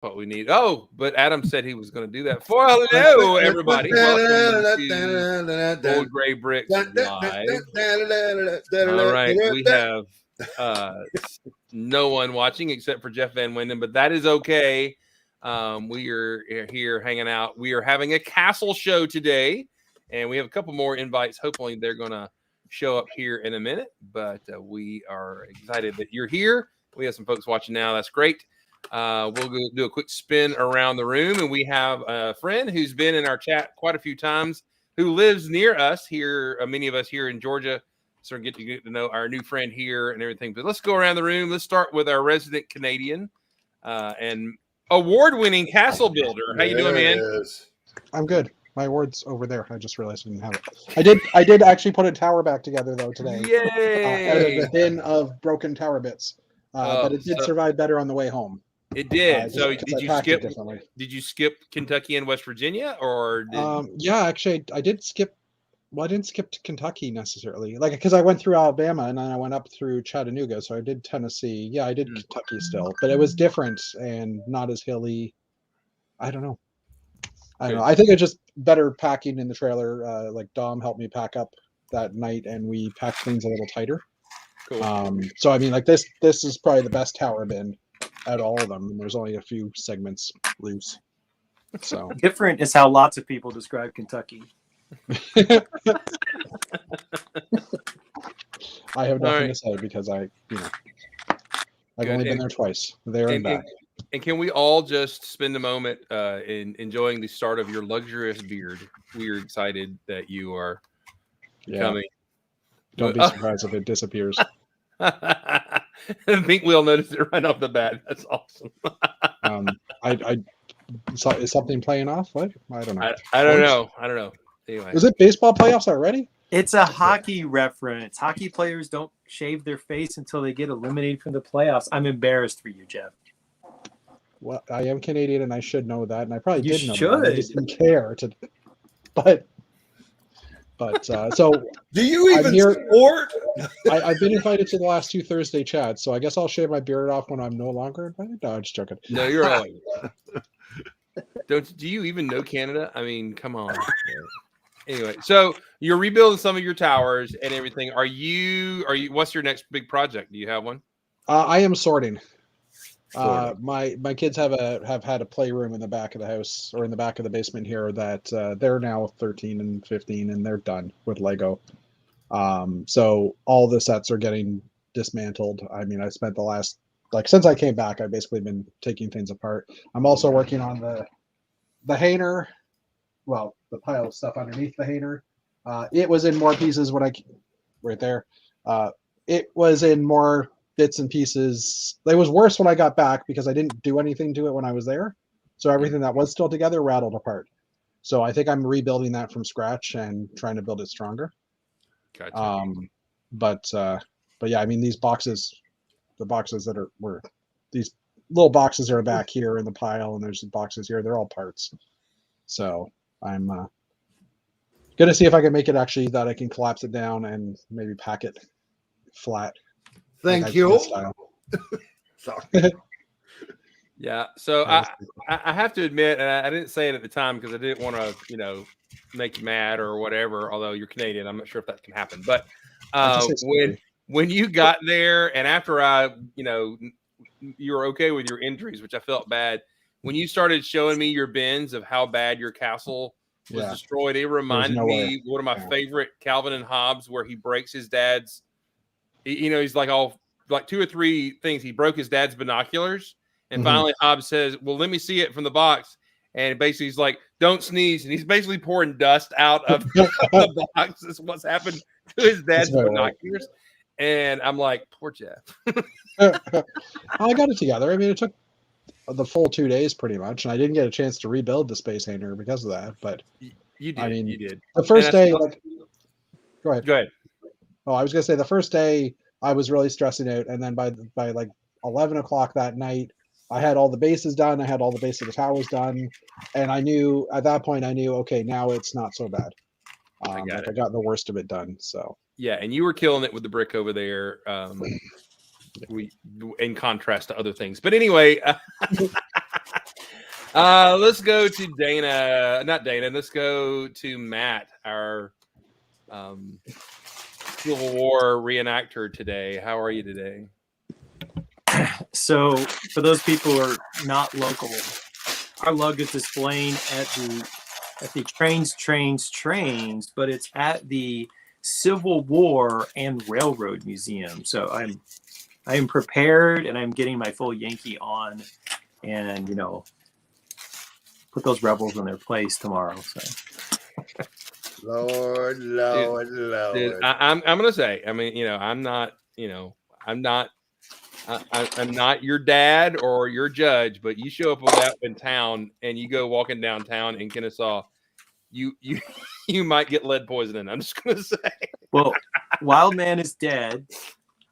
what we need. Oh, but Adam said he was going to do that. Hello, everybody. Welcome to Old Gray Bricks Live. All right, we have no one watching except for Jeff Van Winden, but that is okay. We are here hanging out. We are having a castle show today, and we have a couple more invites. Hopefully, they're going to show up here in a minute, but we are excited that you're here. We have some folks watching now. That's great. We'll go do a quick spin around the room, and we have a friend who's been in our chat quite a few times who lives near us here. Many of us here in Georgia, so we get to know our new friend here and everything. But let's go around the room. Let's start with our resident Canadian and award-winning castle builder. How you doing, man? I'm good. My award's over there. I just realized I didn't have it. I did actually put a tower back together though today. Yay! Out of a bin of broken tower bits. But it did survive better on the way home. It did. So did you skip Kentucky and West Virginia, or yeah, actually I did skip. Well, I didn't skip to Kentucky necessarily, like because I went through Alabama and then I went up through Chattanooga, so I did Tennessee. Yeah, I did Kentucky still, but it was different and not as hilly. I don't know. I think it's just better packing in the trailer. Like Dom helped me pack up that night, and we packed things a little tighter. Cool. So I mean, like this is probably the best tower bin out of all of them, and there's only a few segments loose. So different is how lots of people describe Kentucky. I have nothing to say because I've only been there twice, there and back. And can we all just spend a moment in enjoying the start of your luxurious beard? We are excited that you are coming. Don't be surprised if it disappears. I think we'll notice it right off the bat. That's awesome. Is something playing off? What? I don't know. I don't know. Anyway, is it baseball playoffs already? It's a hockey reference. Hockey players don't shave their face until they get eliminated from the playoffs. I'm embarrassed for you, Jeff. Well, I am Canadian and I should know that, and I probably did know that. I just didn't care to. But so do you even support? I've been invited to the last 2 Thursday chats, so I guess I'll shave my beard off when I'm no longer invited. No, I'm just joking. No, you're all right. Do you even know Canada? I mean, come on. Anyway, so you're rebuilding some of your towers and everything. Are you? What's your next big project? Do you have one? I am sorting. My kids have had a playroom in the back of the house or in the back of the basement here that they're now 13 and 15 and they're done with Lego. So all the sets are getting dismantled. I mean, I spent the last since I came back, I've basically been taking things apart. I'm also working on the hanger. Well, the pile of stuff underneath the hanger. It was in more pieces right there. It was in more bits and pieces. It was worse when I got back because I didn't do anything to it when I was there. So everything that was still together rattled apart. So I think I'm rebuilding that from scratch and trying to build it stronger. Gotcha. But yeah, I mean these boxes, the boxes that were these little boxes that are back here in the pile, and there's boxes here. They're all parts. So I'm gonna see if I can make it actually that I can collapse it down and maybe pack it flat. Thank you. Sorry. Yeah. So I have to admit, and I didn't say it at the time because I didn't want to, make you mad or whatever. Although you're Canadian, I'm not sure if that can happen. But when you got there, and after you were okay with your injuries, which I felt bad. When you started showing me your bins of how bad your castle was destroyed, it reminded me one of my favorite Calvin and Hobbes, where he breaks his dad's. He's like 2 or 3 things. He broke his dad's binoculars, and finally Hobbes says, "Well, let me see it from the box." And basically, he's like, "Don't sneeze," and he's basically pouring dust out of the box. That's what's happened to his dad's binoculars. And I'm like, poor Jeff. I got it together. I mean, it took the full 2 days pretty much, and I didn't get a chance to rebuild the space hanger because of that. But you did. I mean, you did. The first day, go ahead. Go ahead. Oh, I was gonna say the first day I was really stressing out, and then by like 11 o'clock that night, I had all the bases done. I had all the base of the towers done, and I knew at that point okay, now it's not so bad. I got the worst of it done. So yeah, and you were killing it with the brick over there. In contrast to other things, but anyway, Let's go to Dana. Not Dana. Let's go to Matt, our Civil War reenactor today. How are you today? So, for those people who are not local, our lug is displaying at the trains, but it's at the Civil War and Railroad Museum. So I am prepared, and I'm getting my full Yankee on, and put those rebels in their place tomorrow. So. Lord. Dude, I'm gonna say. I mean, I'm not your dad or your judge, but you show up with that in town and you go walking downtown in Kennesaw, you might get lead poisoning. I'm just gonna say. Well, Wild Man is dead.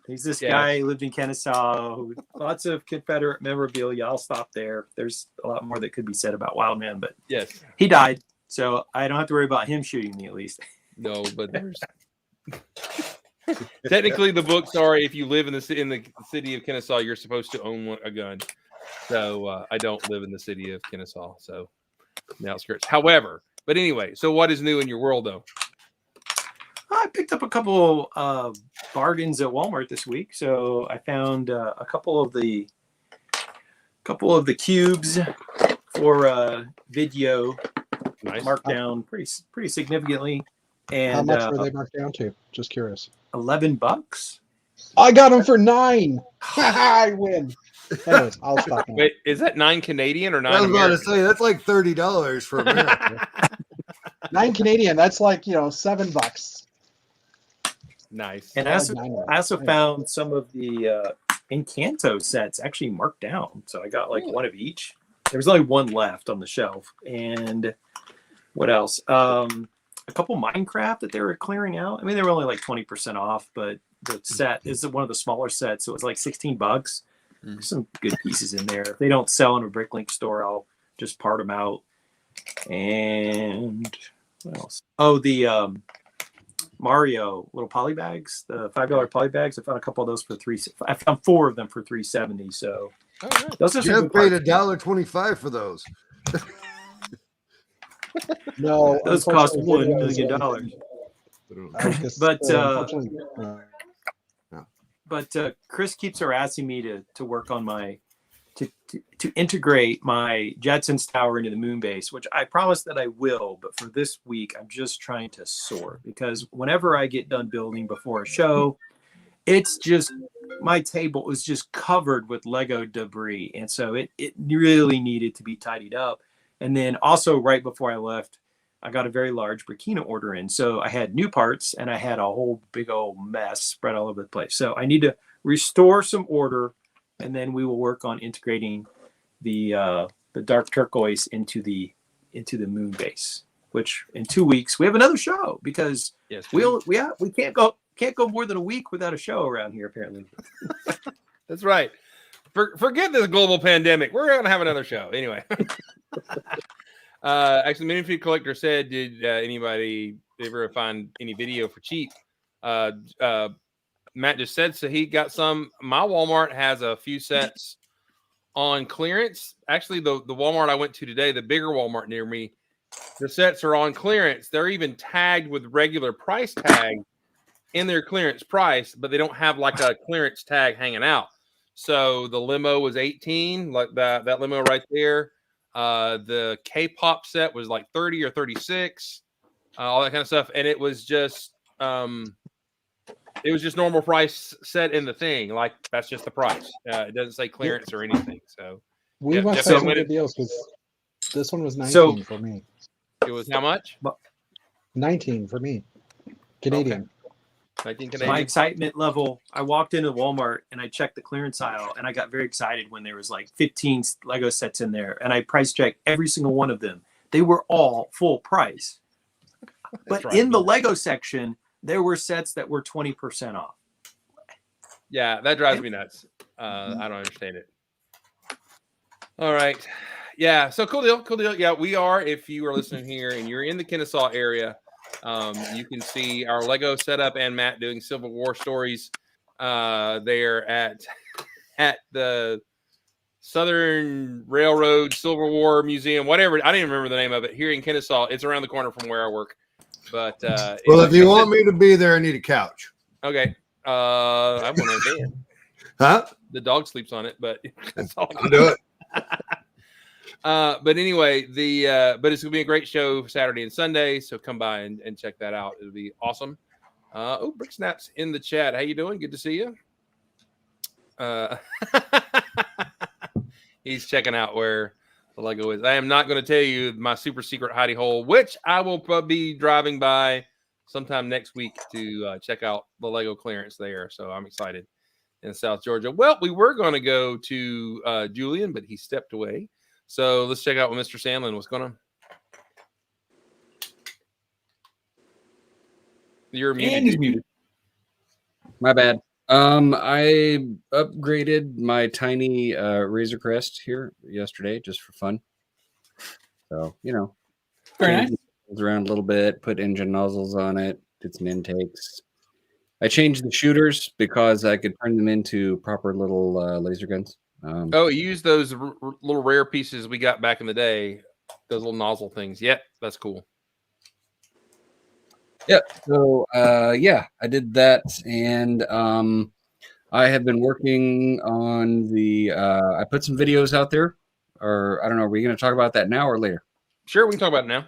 He's this guy who lived in Kennesaw. Lots of Confederate memorabilia. I'll stop there. There's a lot more that could be said about Wild Man, but yes, he died, so I don't have to worry about him shooting me at least. No, but there's technically the books are if you live in the city of Kennesaw, you're supposed to own a gun. So I don't live in the city of Kennesaw, so the outskirts. However, but anyway, so what is new in your world though? I picked up a couple bargains at Walmart this week. So I found a couple of the cubes for video marked down pretty significantly. And how much were they marked down to? Just curious. $11. I got them for $9. I win. Anyways, I'll stop now. Wait, is that $9 Canadian or $9? I was about to say that's like $30 for America. $9 Canadian. That's like $7. Nice. And I also found some of the Encanto sets actually marked down. So I got like one of each. There was only one left on the shelf. And what else? A couple Minecraft that they were clearing out. I mean, they were only like 20% off, but the set is one of the smaller sets. So it was like $16. There's some good pieces in there. If they don't sell in a Bricklink store, I'll just part them out. And what else? Oh, the Mario little poly bags, the $5 poly bags. I found a couple of those for I found 4 of them for $3.70. So those are you have paid $1.25 for those. No, those cost $1 million. But Chris keeps harassing me to work on my to integrate my Jetsons Tower into the moon base, which I promise that I will. But for this week, I'm just trying to sort, because whenever I get done building before a show, it's just my table is just covered with Lego debris, and so it really needed to be tidied up. And then also right before I left, I got a very large Burkina order in. So I had new parts and I had a whole big old mess spread all over the place. So I need to restore some order, and then we will work on integrating the dark turquoise into the moon base, which in 2 weeks we have another show, because we can't go more than a week without a show around here, apparently. That's right. Forget this global pandemic. We're going to have another show. Anyway. Actually, Minifeed Collector said, did anybody ever find any video for cheap? Matt just said, so he got some. My Walmart has a few sets on clearance. Actually, the Walmart I went to today, the bigger Walmart near me, the sets are on clearance. They're even tagged with regular price tag in their clearance price, but they don't have like a clearance tag hanging out. So the limo was $18, like that limo right there. The K-pop set was like $30 or $36, all that kind of stuff, and it was just normal price set in the thing. Like that's just the price. It doesn't say clearance or anything. So we must have some good deals, because this one was 19 for me. It was how much? 19 for me, Canadian. Okay. 19 Canadian. My excitement level, I walked into Walmart and I checked the clearance aisle, and I got very excited when there was like 15 Lego sets in there, and I price checked every single one of them. They were all full price. But in the Lego section, there were sets that were 20% off. Yeah, that drives me nuts. I don't understand it. All right. Yeah, so cool deal. Yeah, we are, if you are listening here and you're in the Kennesaw area, you can see our Lego setup and Matt doing Civil War stories there at the Southern Railroad Civil War Museum, whatever. I didn't even remember the name of it. Here in Kennesaw, it's around the corner from where I work. But well, if you want me to be there, I need a couch. Okay. I want a van. Huh? The dog sleeps on it, but that's all. I'll do it. But anyway, but it's gonna be a great show Saturday and Sunday, so come by and check that out. It'll be awesome. Brick Snap's in the chat. How you doing? Good to see you. He's checking out where the Lego is. I am not going to tell you my super secret hidey hole, which I will be driving by sometime next week to check out the Lego clearance there. So I'm excited in South Georgia. Well, we were going to go to Julian, but he stepped away. So let's check out with Mr. Sandlin. What's going on? You're muted. And he's muted. My bad. I upgraded my tiny Razor Crest here yesterday just for fun. So, Very nice. Around a little bit, put engine nozzles on it, did some intakes. I changed the shooters because I could turn them into proper little laser guns. You use those little rare pieces we got back in the day, those little nozzle things. Yep, that's cool. Yep. So, I did that, and I have been working on the. I put some videos out there, or I don't know. Are we going to talk about that now or later? Sure, we can talk about it now.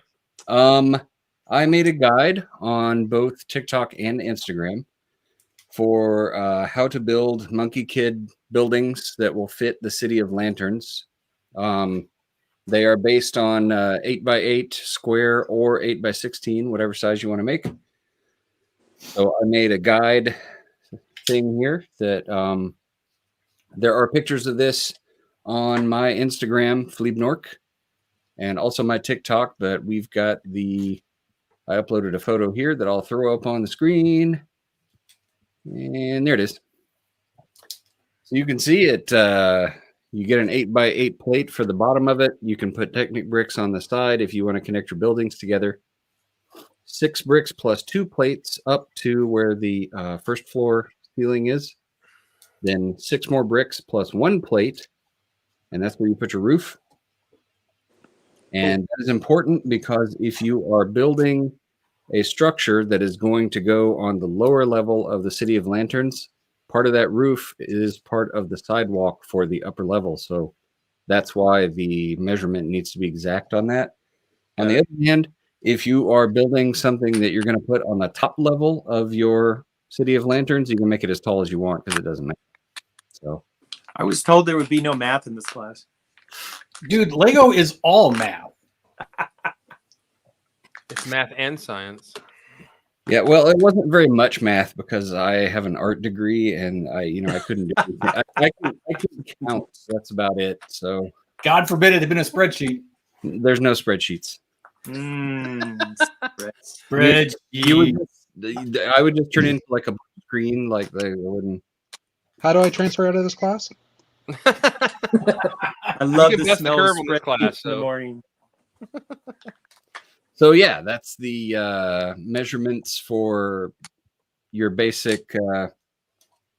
I made a guide on both TikTok and Instagram for how to build Monkey Kid buildings that will fit the City of Lanterns. They are based on 8x8 square or 8x16, whatever size you want to make. So I made a guide thing here that there are pictures of this on my Instagram, Fleebnork, and also my TikTok, but we've got I uploaded a photo here that I'll throw up on the screen. And there it is. So you can see it. You get an 8x8 plate for the bottom of it. You can put Technic bricks on the side if you want to connect your buildings together. 6 bricks plus 2 plates up to where the first floor ceiling is. Then 6 more bricks plus 1 plate. And that's where you put your roof. And that is important because if you are building a structure that is going to go on the lower level of the City of Lanterns, part of that roof is part of the sidewalk for the upper level. So that's why the measurement needs to be exact on that. On the other hand, if you are building something that you're going to put on the top level of your City of Lanterns, you can make it as tall as you want because it doesn't matter. So I was told there would be no math in this class. Dude, Lego is all math. It's math and science. yeah, well, it wasn't very much math because I have an art degree and I couldn't do anything. I can count. So that's about it. So God forbid it had been a spreadsheet. there's no spreadsheets. Spreadsheet. I would just turn into like a screen, like they wouldn't. How do I transfer out of this class? I love You can the best the smell curve of on this spreadsheets class, in the so. morning. So yeah, that's the measurements for your basic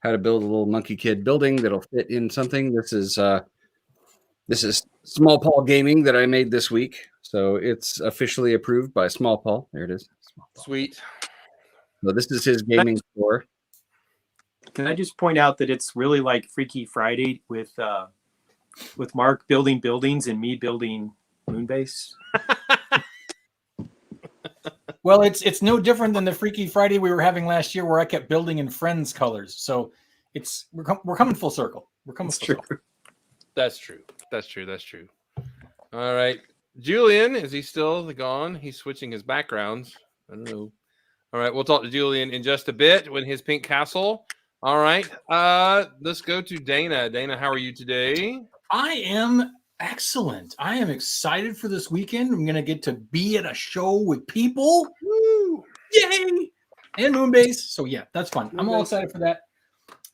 how to build a little Monkey Kid building that'll fit in something. This is Small Paul Gaming that I made this week, so it's officially approved by Small Paul. There it is. Sweet. So this is his gaming store. Can I just point out that it's really like Freaky Friday with Mark building buildings and me building Moonbase? Well, it's no different than the Freaky Friday we were having last year, where I kept building in Friends colors. So we're coming full circle. We're coming full circle. That's true. That's true. All right. Julian, is he still gone? He's switching his backgrounds. I don't know. All right. We'll talk to Julian in just a bit with his pink castle. All right. Let's go to Dana. Dana, how are you today? I am excellent. I am excited for this weekend. I'm going to get to be at a show with people. Woo! Yay! And Moonbase. So yeah, that's fun. I'm all excited for that.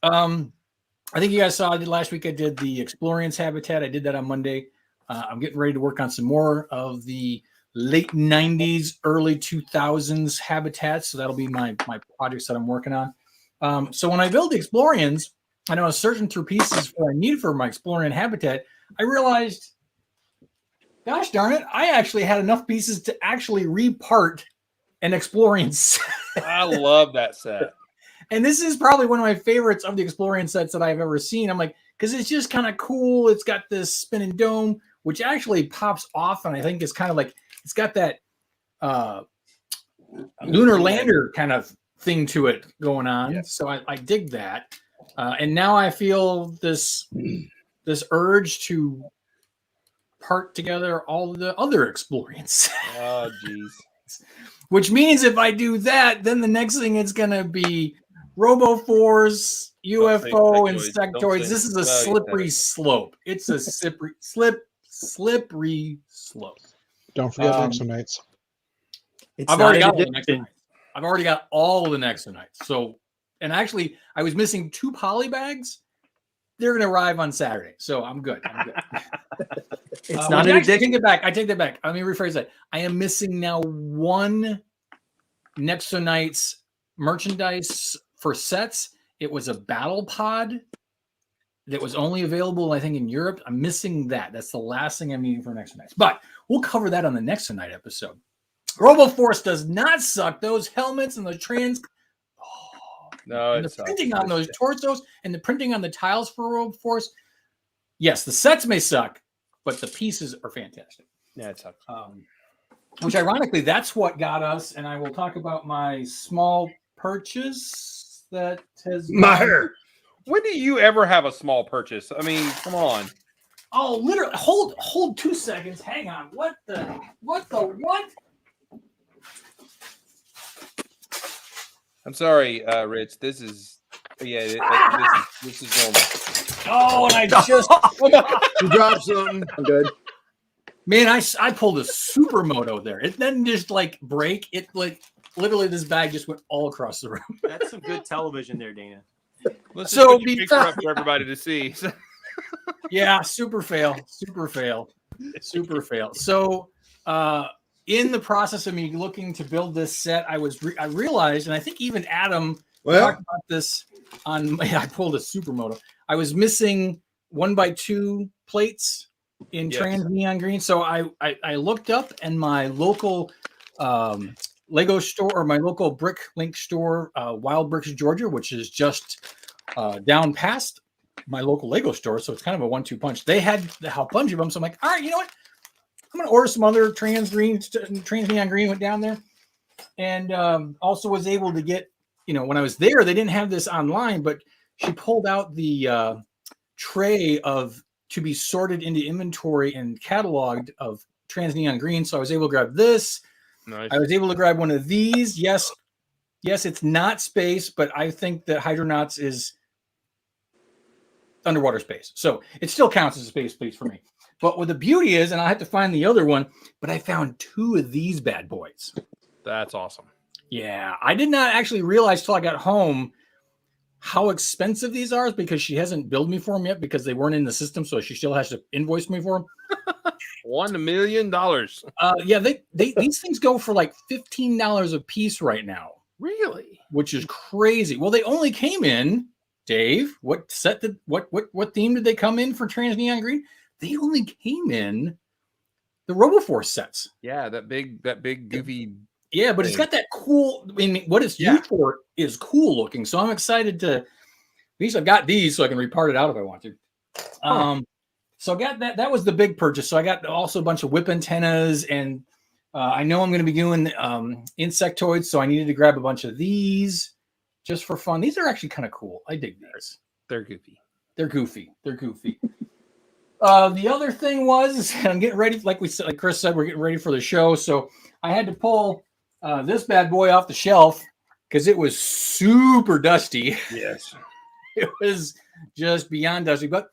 I think you guys saw I did last week. I did the Explorians Habitat. I did that on Monday. I'm getting ready to work on some more of the late 90s, early 2000s habitats. So that'll be my projects that I'm working on. So when I build the Explorians, I know I was searching through pieces for what I need for my Explorian Habitat. I realized, gosh darn it, I actually had enough pieces to actually repart an Explorian set. I love that set. And this is probably one of my favorites of the Explorian sets that I've ever seen. I'm like, because it's just kind of cool. It's got this spinning dome, which actually pops off, and I think it's kind of like, it's got that lunar lander kind of thing to it going on. Yeah. So I dig that. And now I feel this urge to part together all the other Explorians. Oh, geez. Which means if I do that, then the next thing it's going to be RoboForce, UFO, and sectoids. This is a slippery slope. It's a slippery slope. Don't forget Nexonites. I've already got all the Nexonites. So, and actually, I was missing 2 poly bags. They're going to arrive on Saturday, so I'm good. It's not an addiction. I take that back. Let me rephrase that. I am missing now 1 Nexonites merchandise for sets. It was a battle pod that was only available, I think, in Europe. I'm missing that. That's the last thing I'm needing for Nexonites. But we'll cover that on the Nexonite episode. RoboForce does not suck. Those helmets and the the printing on those torsos and the printing on the tiles for RoboForce. Yes, the sets may suck, but the pieces are fantastic. Yeah, it sucks. Which ironically, that's what got us. And I will talk about my small purchase that has. When do you ever have a small purchase? I mean, come on. Oh, literally. Hold 2 seconds. Hang on. What? I'm sorry, Rich. This is this is normal. Oh, and I just You dropped something. I'm good. Man, I pulled a supermoto there. It didn't just like break. It like literally this bag just went all across the room. That's some good television there, Dana. Let's just put your picture up for everybody to see. Yeah, super fail. So in the process of me looking to build this set, I realized, and I think even Adam talked about this I pulled a supermoto. I was missing 1x2 plates in trans neon green. So I looked up, and my local Lego store, or my local Brick Link store, Wild Bricks, Georgia, which is just down past my local Lego store. So it's kind of a 1-2 punch. They had a bunch of them. So I'm like, all right, you know what? I'm going to order some other trans neon green. Went down there, and also was able to get, when I was there, they didn't have this online, but she pulled out the tray to be sorted into inventory and cataloged of trans neon green. So I was able to grab this. Nice. I was able to grab one of these. Yes, it's not space, but I think that Hydronauts is underwater space. So it still counts as a space piece for me. But what the beauty is, and I have to find the other one, but I found 2 of these bad boys. That's awesome. Yeah, I did not actually realize till I got home how expensive these are, because she hasn't billed me for them yet because they weren't in the system, so she still has to invoice me for them. $1 million. Yeah, these things go for like $15 a piece right now. Really? Which is crazy. Well, they only came in, Dave. What theme did they come in for Trans Neon Green? They only came in the RoboForce sets. Yeah, that big goofy. Yeah, but it's got that cool. I mean, what it's used for is cool looking. So I'm excited to. At least I've got these, so I can repart it out if I want to. So I got that. That was the big purchase. So I got also a bunch of whip antennas, and I know I'm going to be doing insectoids, so I needed to grab a bunch of these just for fun. These are actually kind of cool. I dig these. They're goofy. They're goofy. The other thing was, I'm getting ready, like Chris said, we're getting ready for the show. So I had to pull this bad boy off the shelf because it was super dusty. Yes. It was just beyond dusty. But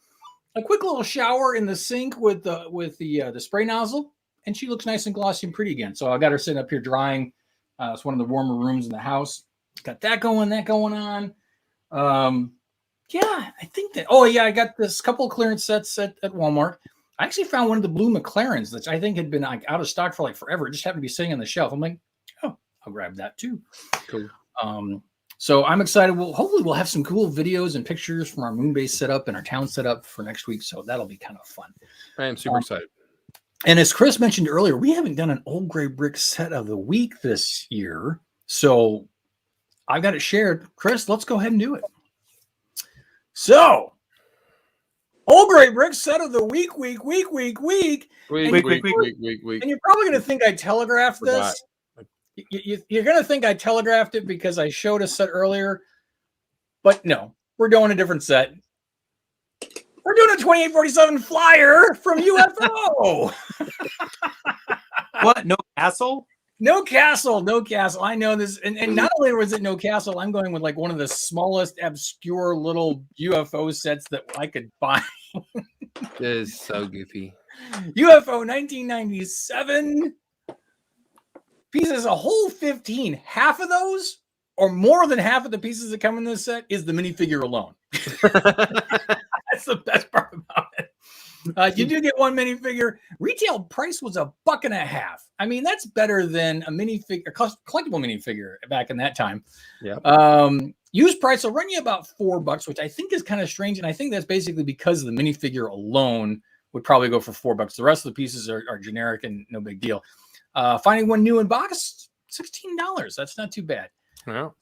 a quick little shower in the sink with the spray nozzle, and she looks nice and glossy and pretty again. So I got her sitting up here drying. It's one of the warmer rooms in the house. Got that going on. Yeah, I think that. Oh, yeah, I got this couple of clearance sets at Walmart. I actually found one of the blue McLarens that I think had been like out of stock for like forever. It just happened to be sitting on the shelf. I'm like, oh, I'll grab that too. Cool. So I'm excited. Hopefully we'll have some cool videos and pictures from our Moonbase setup and our town setup for next week. So that'll be kind of fun. I am super excited. And as Chris mentioned earlier, we haven't done an Old Gray Brick set of the week this year. So I've got it shared. Chris, let's go ahead and do it. So, Old Gray Brick set of the week. Week. And you're probably going to think I telegraphed this. You're going to think I telegraphed it because I showed a set earlier. But no, we're doing a different set. We're doing a 2847 flyer from UFO. What? No castle? No castle. I know this. And not only was it no castle, I'm going with like one of the smallest, obscure little UFO sets that I could buy. It is so goofy. UFO 1997. Pieces, a whole 15. Half of those, or more than half of the pieces that come in this set, is the minifigure alone. That's the best part about it. You do get one minifigure. Retail price was $1.50. I mean, that's better than a minifigure, collectible minifigure back in that time. Yeah. Used price will run you about $4, which I think is kind of strange, and I think that's basically because the minifigure alone would probably go for $4. The rest of the pieces are generic and no big deal. Finding one new in box, $16. That's not too bad. No.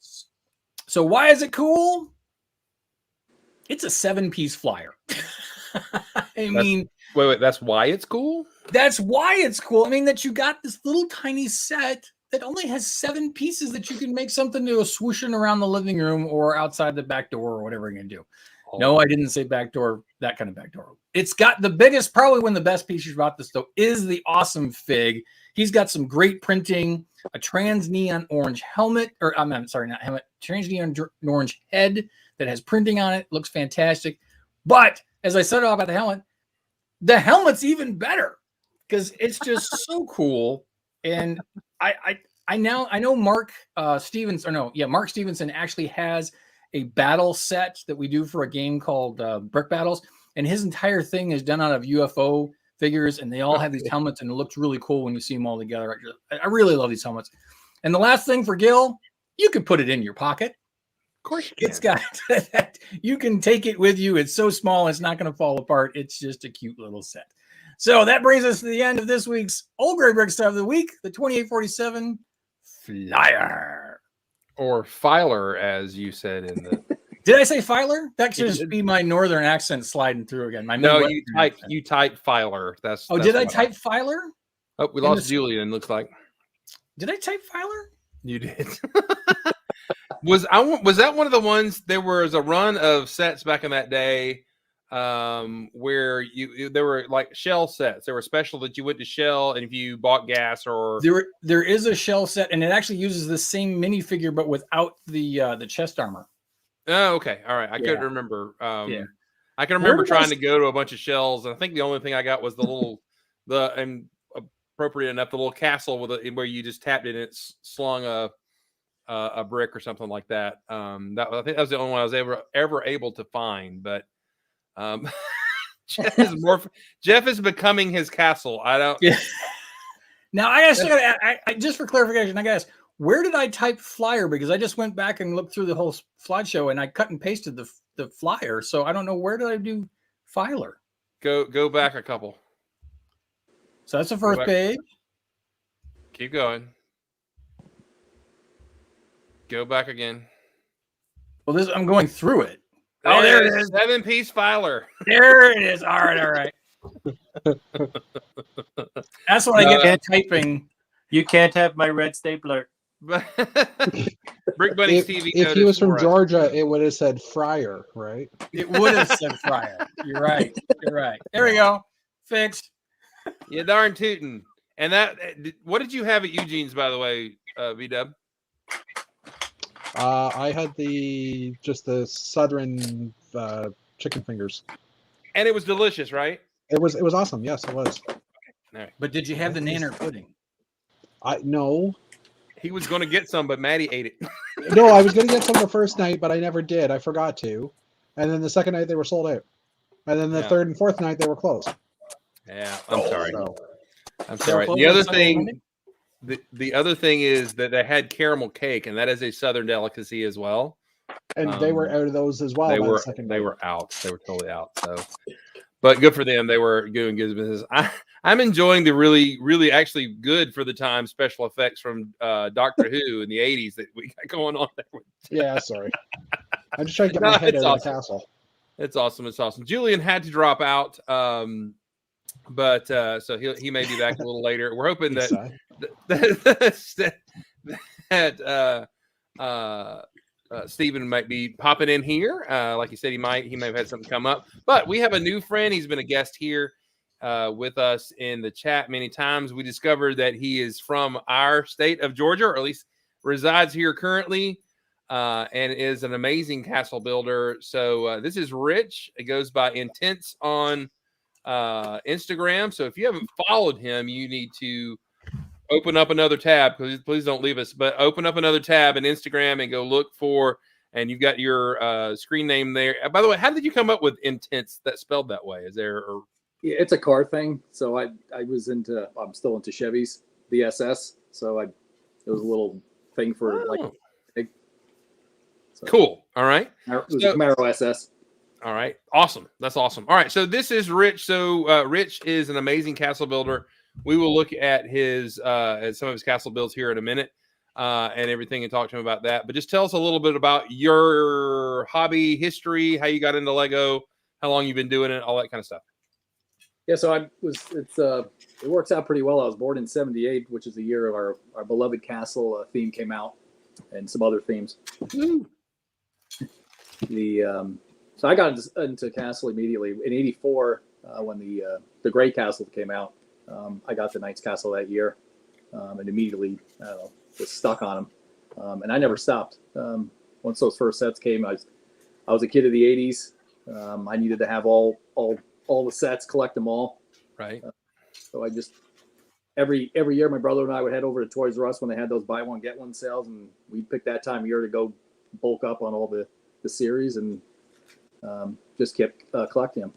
So why is it cool? It's a 7-piece flyer. Wait, that's why it's cool? That's why it's cool. I mean, that you got this little tiny set that only has 7 pieces that you can make something to go swooshing around the living room or outside the back door or whatever you're going to do. Oh. No, I didn't say back door, that kind of back door. It's got the biggest, probably one of the best pieces about this, though, is the awesome Fig. He's got some great printing, a trans neon orange helmet, or I'm sorry, not helmet, trans neon orange head that has printing on it. Looks fantastic. But as I said about the helmet's even better because it's just so cool. And I know Mark Stevenson actually has a battle set that we do for a game called Brick Battles, and his entire thing is done out of UFO figures, and they all have these helmets, and it looks really cool when you see them all together. I really love these helmets. And the last thing for Gil, you could put it in your pocket. Of course you can. It's got that. You can take it with you. It's so small, it's not going to fall apart. It's just a cute little set. So that brings us to the end of this week's Old Gray Brick Stuff of the Week, the 2847 flyer. Or filer, as you said in the... Did I say filer? That should just be my northern accent sliding through again. You type filer. That's did I type filer? Oh, we lost Julian, looks like. Did I type filer? You did. Was that one of the ones? There was a run of sets back in that day where there were like shell sets. There were special that you went to Shell, and if you bought gas or there is a shell set, and it actually uses the same minifigure but without the chest armor. Oh, okay, all right. I couldn't remember. I can remember trying to go to a bunch of shells, and I think the only thing I got was and appropriate enough, the little castle where you just tapped it and it slung a brick or something like that. I think that was the only one I was ever able to find. But Jeff is becoming his castle. I don't. Yeah. Now I just for clarification, I guess where did I type flyer? Because I just went back and looked through the whole slideshow and I cut and pasted the flyer. So I don't know, where did I do filer? Go back a couple. So that's the first page. Keep going. Go back again. Well, I'm going through it. There it is. 7-piece filer. There it is. All right. That's what I get typing. You can't have my red stapler. Brick Bunny's TV. If he was from Georgia, it would have said Fryer, right? It would have said Fryer. You're right. There we go. Fixed. You darn tootin'. And what did you have at Eugene's, by the way, V-Dub? I had just the Southern chicken fingers. And it was delicious, right? It was awesome. Yes, it was. Right. But did you have the nanner pudding? No. He was going to get some, but Maddie ate it. No, I was going to get some the first night, but I never did. I forgot to. And then the second night, they were sold out. And then the third and fourth night, they were closed. Yeah, I'm sorry. So. I'm sorry. The the other thing is that they had caramel cake, and that is a Southern delicacy as well. And they were out of those as well. They by were the second they night. were out. They were totally out. So, but good for them. They were doing good business. I'm enjoying the really actually good for the time special effects from Doctor Who in the 80s that we got going on there. Yeah, sorry. I'm just trying to get my head out of the castle. It's awesome. It's awesome. Julian had to drop out, but so he may be back a little later. We're hoping that Stephen might be popping in here. Like you said, he may have had something come up. But we have a new friend. He's been a guest here with us in the chat many times. We discovered that he is from our state of Georgia, or at least resides here currently. And is an amazing castle builder. So this is Rich. It goes by Intense on Instagram. So if you haven't followed him, you need to open up another tab. Please don't leave us, but open up another tab in Instagram and go look for. And you've got your screen name there. By the way, how did you come up with Intense? That spelled that way? Is there? Yeah, it's a car thing. So I'm still into Chevys, the SS. So it was a little thing for So, cool. All right. It was a Camaro SS. All right. Awesome. That's awesome. All right. So this is Rich. So Rich is an amazing castle builder. We will look at at some of his castle builds here in a minute and everything and talk to him about that. But just tell us a little bit about your hobby history, how you got into Lego, how long you've been doing it, all that kind of stuff. Yeah. So it works out pretty well. I was born in 78, which is the year of our beloved castle theme came out and some other themes. Woo. So I got into castle immediately in '84 when the Gray Castle came out. I got the Knight's Castle that year, and immediately was stuck on them, and I never stopped. Once those first sets came, I was a kid of the '80s. I needed to have all the sets, collect them all. Right. So I just every year my brother and I would head over to Toys R Us when they had those buy one get one sales, and we'd pick that time of year to go bulk up on all the series and just kept collecting them.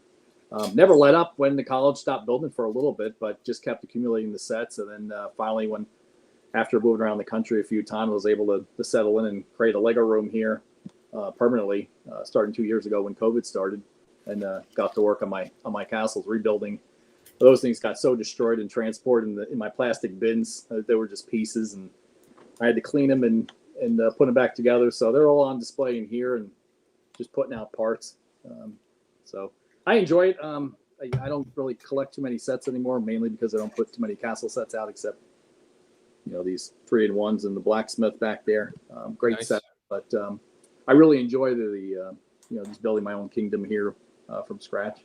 Never let up when the college stopped building for a little bit, but just kept accumulating the sets. And then finally, after moving around the country a few times, I was able to settle in and create a Lego room here permanently, starting 2 years ago when COVID started, and got to work on my castles, rebuilding. Those things got so destroyed and transported in my plastic bins. They were just pieces, and I had to clean them and put them back together. So they're all on display in here and just putting out parts. So I enjoy it. I don't really collect too many sets anymore, mainly because I don't put too many castle sets out, except these 3-in-1s and the blacksmith back there. Great set, but I really enjoy the just building my own kingdom here from scratch.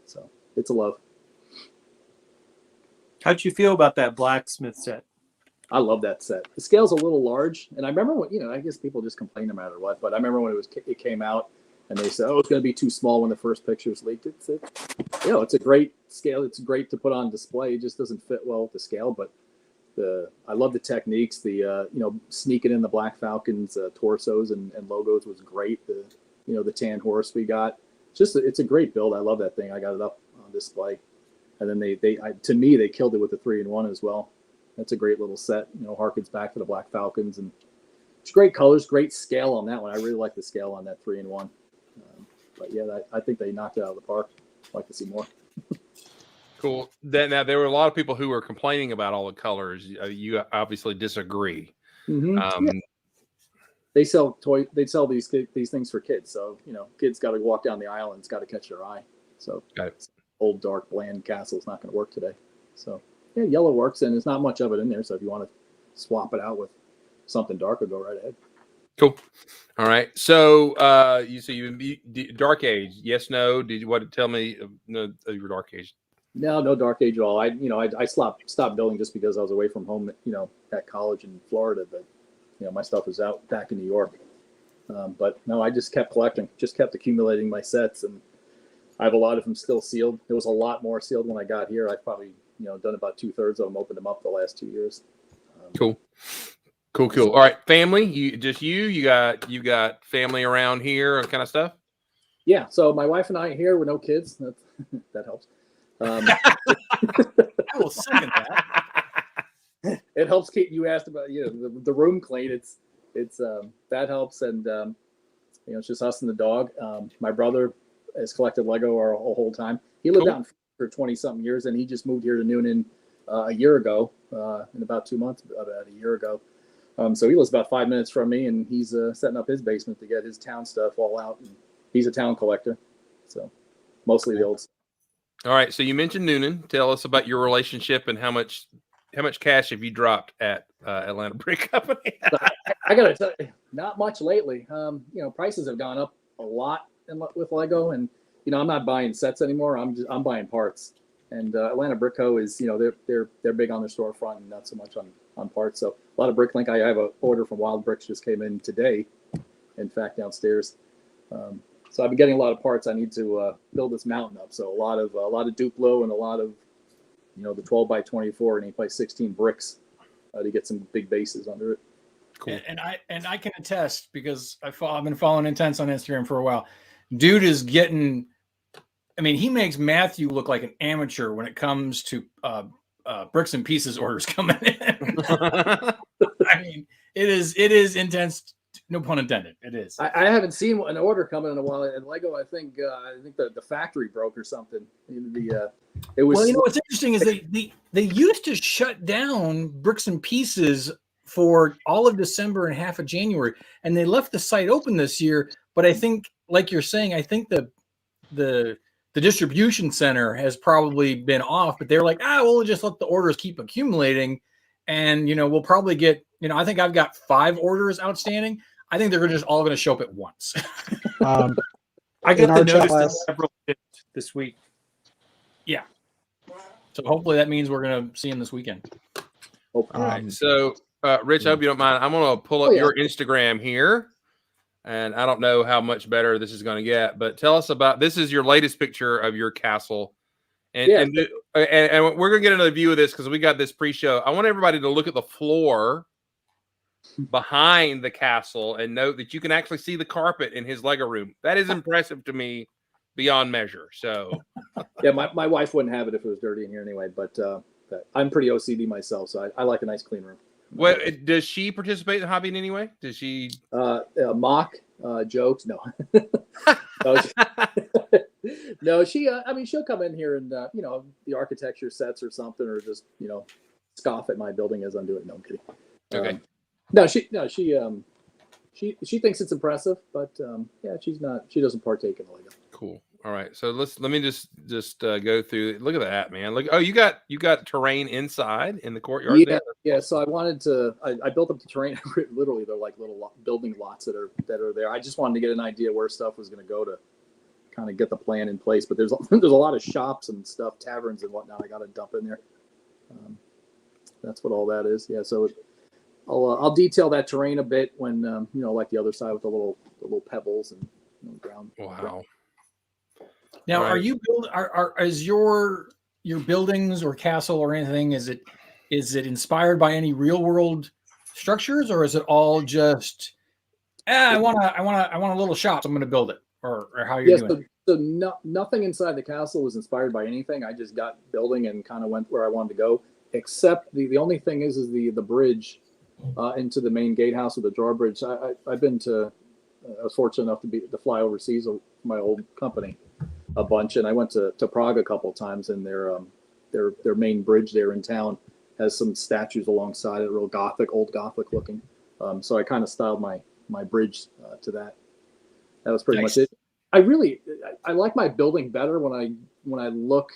So it's a love. How'd you feel about that blacksmith set? I love that set. The scale's a little large, and I remember when I guess people just complain no matter what. But I remember when it came out, and they said, "Oh, it's going to be too small" when the first pictures leaked. It's a great scale. It's great to put on display. It just doesn't fit well with the scale, but I love the techniques. The sneaking in the Black Falcon's torsos and logos was great. The tan horse we got. It's a great build. I love that thing. I got it up on display, and then they killed it with the 3-in-1 as well. That's a great little set. Harkens back to the Black Falcons, and it's great colors, great scale on that one. I really like the scale on that 3-in-1. But yeah, I think they knocked it out of the park. I'd like to see more. Cool. Now there were a lot of people who were complaining about all the colors. You obviously disagree. Mm-hmm. They sell these things for kids. So kids got to walk down the aisle and it's got to catch their eye. So old dark bland castle is not going to work today. So yeah, yellow works, and there's not much of it in there. So if you want to swap it out with something darker, go right ahead. Cool. All right. So you Dark Age? Yes, no. Did you want to tell me your Dark Age? No Dark Age at all. I stopped building just because I was away from home. At college in Florida, but my stuff was out back in New York. But no, I just kept collecting, just kept accumulating my sets, and I have a lot of them still sealed. There was a lot more sealed when I got here. I've probably done about 2/3 of them, opened them up the last 2 years. Cool. All right, family. You got family around here, kind of stuff. Yeah. So my wife and I are here with no kids. That helps. I will second that. it helps keep, you asked about, the room clean. It's that helps. And, it's just us and the dog. My brother has collected Lego our whole time. He lived out for 20 something years, and he just moved here to Noonan a year ago, in about 2 months, about a year ago. So he lives about 5 minutes from me, and he's setting up his basement to get his town stuff all out. And he's a town collector, so mostly the old stuff. All right. So you mentioned Noonan. Tell us about your relationship and how much cash have you dropped at Atlanta Brick Company? I gotta tell you, not much lately. Prices have gone up a lot with Lego, and I'm not buying sets anymore. I'm buying parts. And Atlanta Brick Co. is, they're big on their storefront and not so much on parts. So a lot of BrickLink. I have an order from Wild Bricks just came in today, in fact, downstairs. So I've been getting a lot of parts. I need to build this mountain up. So a lot of Duplo and a lot of, the 12 by 24 and 8 by 16 bricks to get some big bases under it. Cool. And I can attest, because I've been following Intense on Instagram for a while. Dude is getting. I mean, he makes Matthew look like an amateur when it comes to bricks and pieces orders coming in. I mean, it is intense. No pun intended. It is. I haven't seen an order coming in a while. And Lego, I think the factory broke or something. It was. Well, what's interesting is they used to shut down bricks and pieces for all of December and half of January, and they left the site open this year. But I think, like you're saying, I think the distribution center has probably been off, but they're like, we'll just let the orders keep accumulating. And, we'll probably get, I think I've got 5 orders outstanding. I think they're just all going to show up at once. I got the notice that several this week. Yeah. So hopefully that means we're going to see him this weekend. All right. So, Rich, I hope you don't mind. I'm going to pull up your Instagram here. And I don't know how much better this is going to get, but tell us about, this is your latest picture of your castle. And we're going to get another view of this because we got this pre-show. I want everybody to look at the floor behind the castle and note that you can actually see the carpet in his Lego room. That is impressive to me beyond measure. So yeah, my wife wouldn't have it if it was dirty in here anyway, but I'm pretty OCD myself, so I like a nice clean room. Well, does she participate in the hobby in any way? Does she mock jokes? No. No, she she'll come in here and the architecture sets or something, or just scoff at my building as I'm doing it. No, I'm kidding. Okay. She thinks it's impressive, but she doesn't partake in the Lego. Cool. All right, so let me just go through. Look at that, man. Look, you got terrain inside in the courtyard. Yeah. So I wanted to. I built up the terrain. Literally, they're like little building lots that are there. I just wanted to get an idea where stuff was going to go to kind of get the plan in place. But there's a lot of shops and stuff, taverns and whatnot. I got to dump in there. That's what all that is. Yeah. So I'll detail that terrain a bit when like the other side with the little pebbles and ground. Wow. Now, are you is your buildings or castle or anything? Is it inspired by any real world structures, or is it all just I want a little shop, so I'm going to build it, or how are you doing? So nothing inside the castle was inspired by anything. I just got building and kind of went where I wanted to go. Except the only thing is the bridge into the main gatehouse with the drawbridge. I've been to. I was fortunate enough to fly overseas with my old company a bunch, and I went to Prague a couple of times, and their main bridge there in town has some statues alongside it, real old Gothic looking. So I kind of styled my bridge to that. That was pretty much it. I like my building better when I look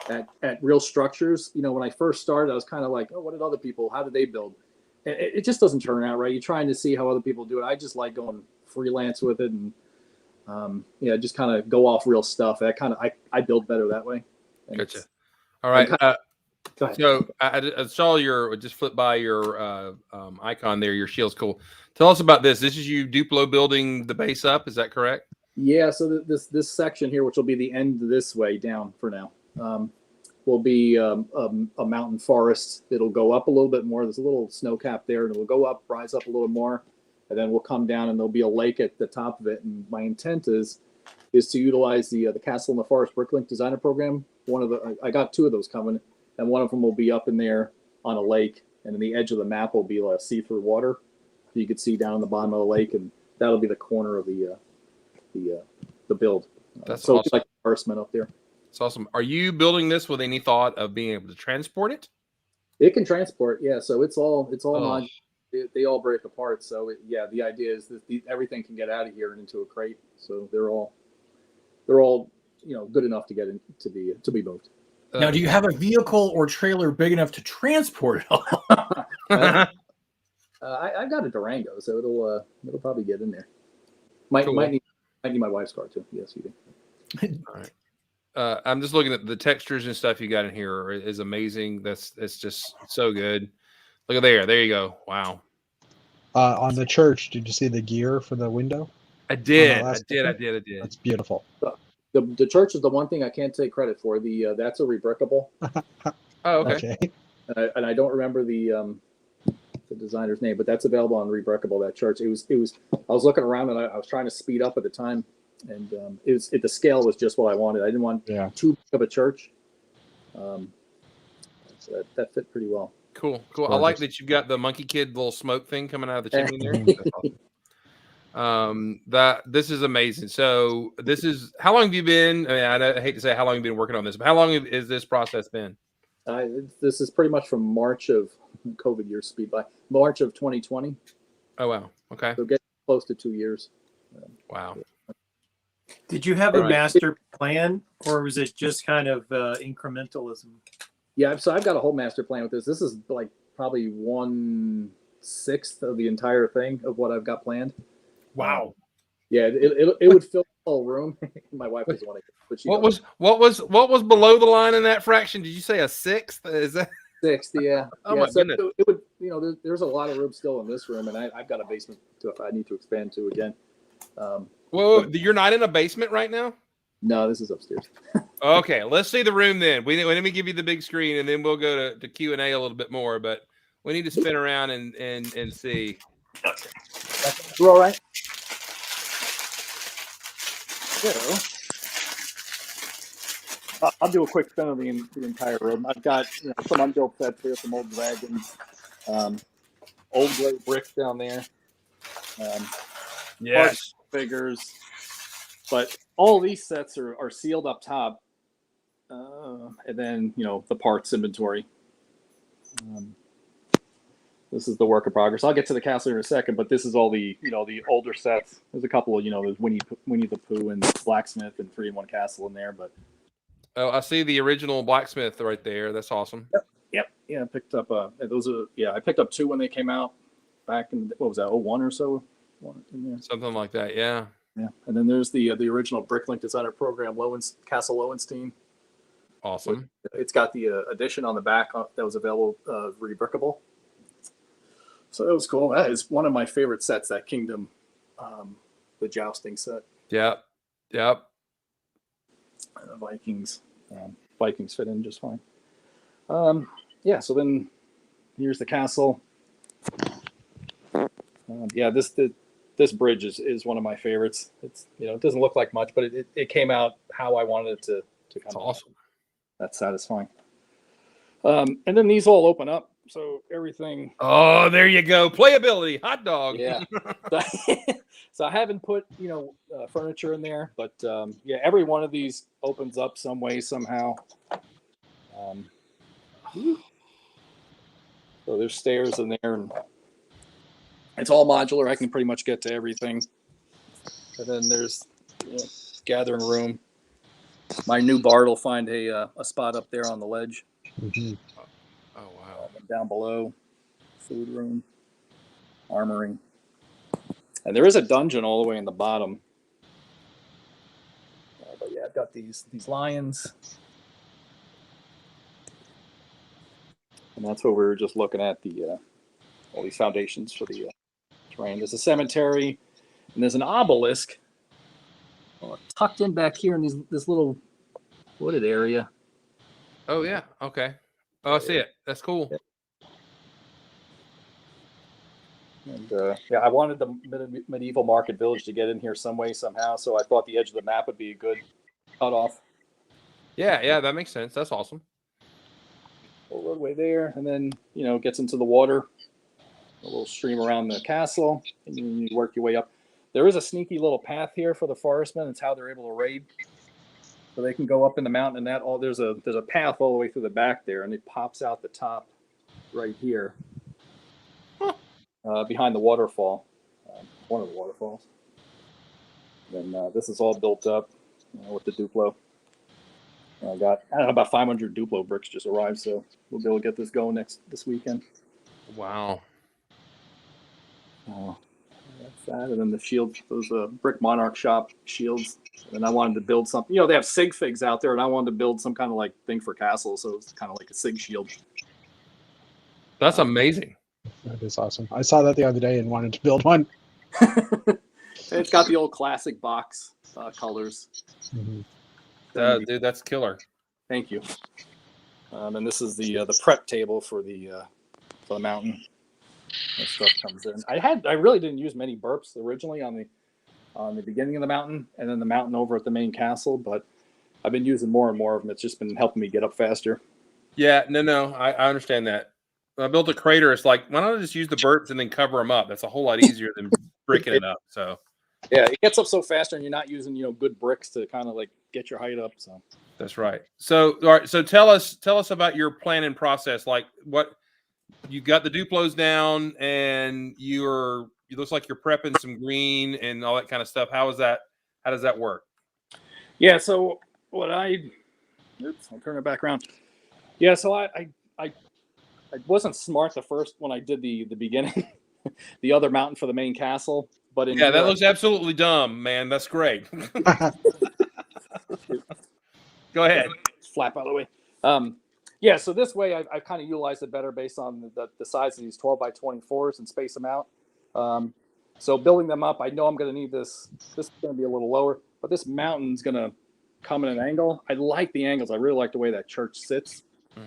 at real structures. When I first started, I was kind of like, oh, what did other people? How did they build? It just doesn't turn out right. You're trying to see how other people do it. I just like going freelance with it and just kind of go off real stuff. I build better that way. Gotcha. All right. So I saw just flip by your icon there. Your shield's cool. Tell us about this. This is you Duplo building the base up. Is that correct? Yeah. So this section here, which will be the end this way down for now, will be a mountain forest. It'll go up a little bit more. There's a little snow cap there, and it will go up, rise up a little more. And then we'll come down, and there'll be a lake at the top of it. And my intent is to utilize the Castle in the Forest BrickLink Designer Program. I got 2 of those coming, and one of them will be up in there on a lake and then the edge of the map will be see-through water, so you could see down in the bottom of the lake, and that'll be the corner of the build. That's so awesome. it's like embarrassment up there. It's awesome. Are you building this with any thought of being able to transport it? It can transport, yeah. So it's all Oh. modular. They all break apart. So the idea is that everything can get out of here and into a crate. So they're all good enough to get in, to be moved. Now, do you have a vehicle or trailer big enough to transport it all? I've got a Durango, so it'll probably get in there. Might need my wife's car too. Yes, you do. All right. I'm just looking at the textures and stuff you got in here is amazing. It's just so good. Look at there. There you go. Wow. On the church, did you see the gear for the window? I did. I did. That's beautiful. The church is the one thing I can't take credit for. That's a rebrickable. Oh, okay. And I don't remember the designer's name, but that's available on rebrickable. That church. It was. I was looking around and I was trying to speed up at the time, and the scale was just what I wanted. I didn't want too big of a church. So that fit pretty well. Cool. I like that you've got the monkey kid little smoke thing coming out of the chimney there. This is amazing. So this is, how long have you been? I mean, I hate to say how long you've been working on this, but how long has this process been? This is pretty much from March of COVID year speed by March of 2020. Oh wow. Okay. So getting close to 2 years. Wow. Did you have a master plan, or was it just kind of incrementalism? Yeah, so I've got a whole master plan with this. This is like probably 1/6 of the entire thing of what I've got planned. Wow. Yeah, it would fill the whole room. My wife doesn't want to. But what was below the line in that fraction? Did you say a sixth? Is that 6th? Yeah. Oh my goodness. It would, there's a lot of room still in this room, and I've got a basement I need to expand to again. Whoa, you're not in a basement right now? No, this is upstairs. Okay, let's see the room then. Let me give you the big screen, and then we'll go to Q&A a little bit more. But we need to spin around and see. We're all right. So, I'll do a quick spin of the entire room. I've got some unbuilt sets here, some old dragons, old gray bricks down there. Yes. Figures. But all these sets are sealed up top. And then, the parts inventory. This is the work in progress. I'll get to the castle in a second, but this is all the older sets. There's a couple of, there's Winnie the Pooh and Blacksmith and 3-in-1 Castle in there, but. Oh, I see the original Blacksmith right there. That's awesome. Yep. Yeah, I picked up I picked up 2 when they came out back in, what was that, 01 or so? In there. Something like that, yeah. Yeah. And then there's the original Bricklink Designer Program Castle Lowenstein. Awesome. It's got the addition on the back that was available rebrickable. So that was cool. That is one of my favorite sets, that Kingdom, the jousting set. Yep. Vikings fit in just fine. So then here's the castle. This bridge is one of my favorites. It's it doesn't look like much, but it came out how I wanted it to come That's out. awesome. That's satisfying. And then these all open up, so everything. Oh, there you go. Playability, hot dog. Yeah. So I haven't put furniture in there, but every one of these opens up some way somehow. So there's stairs in there, and it's all modular. I can pretty much get to everything. And then there's gathering room. My new bard will find a spot up there on the ledge. Mm-hmm. Oh wow! Down below, food room, armory, and there is a dungeon all the way in the bottom. But I've got these lions, and that's what we were just looking at, all these foundations for the terrain. There's a cemetery, and there's an obelisk tucked in back here in this little wooded area. Oh yeah. Okay. Oh, I see it. That's cool. And I wanted the medieval market village to get in here some way, somehow. So I thought the edge of the map would be a good cutoff. Yeah, that makes sense. That's awesome. little roadway there, and then it gets into the water, a little stream around the castle, and you work your way up. There is a sneaky little path here for the forestmen. It's how they're able to raid. So they can go up in the mountain, and there's a path all the way through the back there, and it pops out the top right here, behind the waterfall, one of the waterfalls. And this is all built up with the Duplo. I got about 500 Duplo bricks just arrived, so we'll be able to get this going this weekend. Wow. That's that, and then the shield, those Brick Monarch shop shields. And I wanted to build something. They have sig figs out there, and I wanted to build some kind of like thing for castles, so it's kind of like a sig shield. That's amazing. That is awesome. I saw that the other day and wanted to build one. It's got the old classic box colors. Mm-hmm. Dude, that's killer. Thank you. And this is the prep table for the mountain. That stuff comes in. I really didn't use many burps originally on the beginning of the mountain, and then the mountain over at the main castle, but I've been using more and more of them. It's just been helping me get up faster. Yeah, no, I understand that. When I built a crater, it's like, why don't I just use the burps and then cover them up? That's a whole lot easier than bricking it up. So yeah, it gets up so faster, and you're not using good bricks to kind of like get your height up. So that's right. So all right, so tell us about your planning process. Like, what you got the Duplos down, and it looks like you're prepping some green and all that kind of stuff. How does that work? Yeah, so I'll turn it back around. Yeah, so I wasn't smart when I did the beginning, the other mountain for the main castle. But that looks absolutely dumb, man. That's great. Go ahead. Flap out of the way. Yeah, so this way I've kind of utilized it better based on the size of these 12 by 24s and space them out. So building them up, I know I'm going to need this. This is going to be a little lower, but this mountain's going to come in an angle. I like the angles. I really like the way that church sits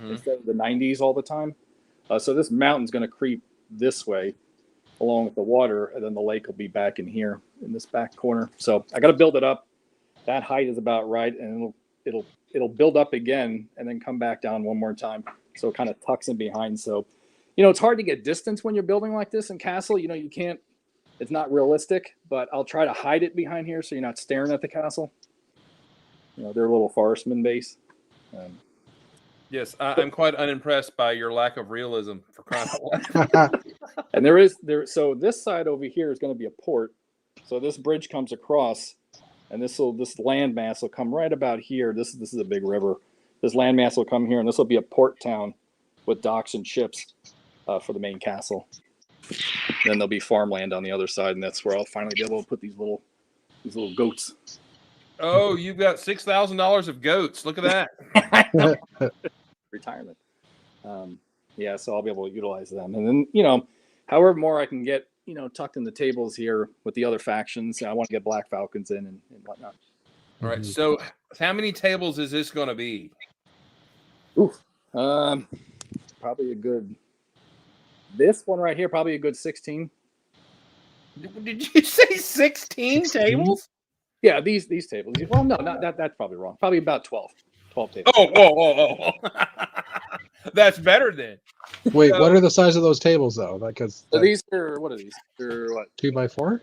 instead of the 90s all the time. So this mountain's going to creep this way along with the water, and then the lake will be back in here in this back corner. So I got to build it up. That height is about right, and it'll build up again and then come back down one more time. So it kind of tucks in behind. So, it's hard to get distance when you're building like this in castle. You can't, it's not realistic, but I'll try to hide it behind here so you're not staring at the castle. They're a little forestman base. Yes, I'm quite unimpressed by your lack of realism, for crying out loud. And so this side over here is going to be a port. So this bridge comes across, and this landmass will come right about here. This is a big river. This landmass will come here, and this will be a port town with docks and ships for the main castle. Then there'll be farmland on the other side, and that's where I'll finally be able to put these little goats. Oh, you've got $6,000 of goats. Look at that. Retirement. Yeah, so I'll be able to utilize them. And then, however more I can get, tucked in the tables here with the other factions. I want to get Black Falcons in and whatnot. All right. So how many tables is this going to be? Probably this one right here, probably a good 16. Did you say 16 tables? Yeah, these tables. Well, no, not that. That's probably wrong. Probably about 12 tables. Oh. That's better then. Wait, what are the size of those tables though? Because so these are, what are these? They're what? 2x4?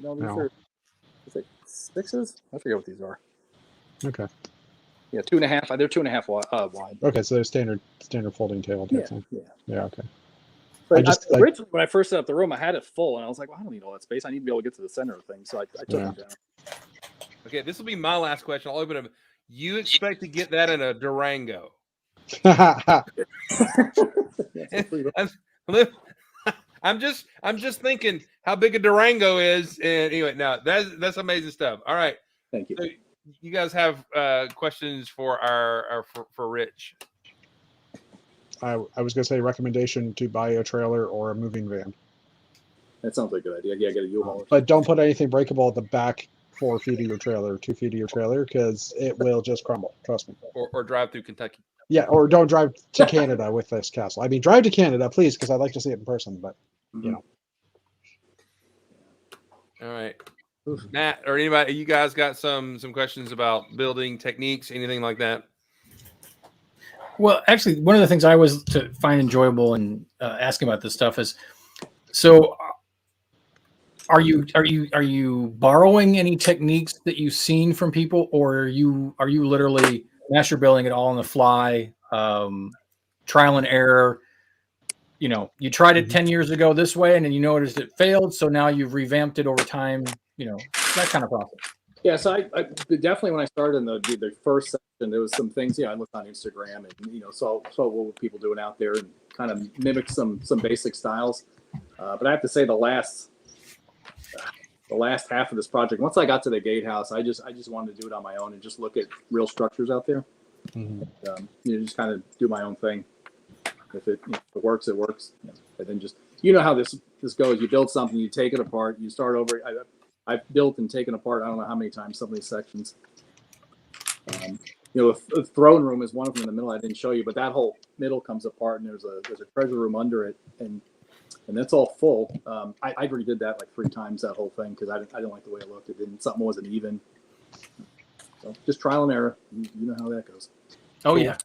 No, these are, is it 6s? I forget what these are. Okay. Yeah, 2.5. They're 2.5 wide. Okay, so they're standard folding table. Yeah. Okay. But originally, when I first set up the room, I had it full, and I was like, well, I don't need all that space. I need to be able to get to the center of things. So I took them down. Okay, this will be my last question. I'll open it up. You expect to get that in a Durango? I'm just thinking how big a Durango is. And anyway, now that's amazing stuff. All right. Thank you. So you guys have questions for for Rich? I was going to say recommendation to buy a trailer or a moving van. That sounds like a good idea. Yeah, get a U-Haul. But don't put anything breakable at the back 4 feet of your trailer, 2 feet of your trailer, because it will just crumble. Trust me. Or drive through Kentucky. Yeah, or don't drive to Canada with this castle. I mean, drive to Canada, please, because I'd like to see it in person. But All right, Matt or anybody, you guys got some questions about building techniques, anything like that? Well, actually, one of the things I was to find enjoyable in asking about this stuff is, so are you borrowing any techniques that you've seen from people, or are you literally master building it all on the fly, trial and error? You know, you tried it 10 years ago this way, and then you noticed it failed, so now you've revamped it over time. You know, that kind of process. Yeah, so I definitely, when I started in the first section, there was some things. I looked on Instagram and saw what were people doing out there and kind of mimicked some basic styles. But I have to say the last half of this project, once I got to the gatehouse, I just wanted to do it on my own and just look at real structures out there. Just kind of do my own thing. If it works, it works. And then just how this goes. You build something, you take it apart, you start over. I've built and taken apart I don't know how many times some of these sections. The throne room is one of them in the middle I didn't show you, but that whole middle comes apart and there's a treasure room under it, and that's all full. I redid that like 3 times, that whole thing, because I didn't like the way it looked. Something wasn't even. So just trial and error. You know how that goes. Oh yeah.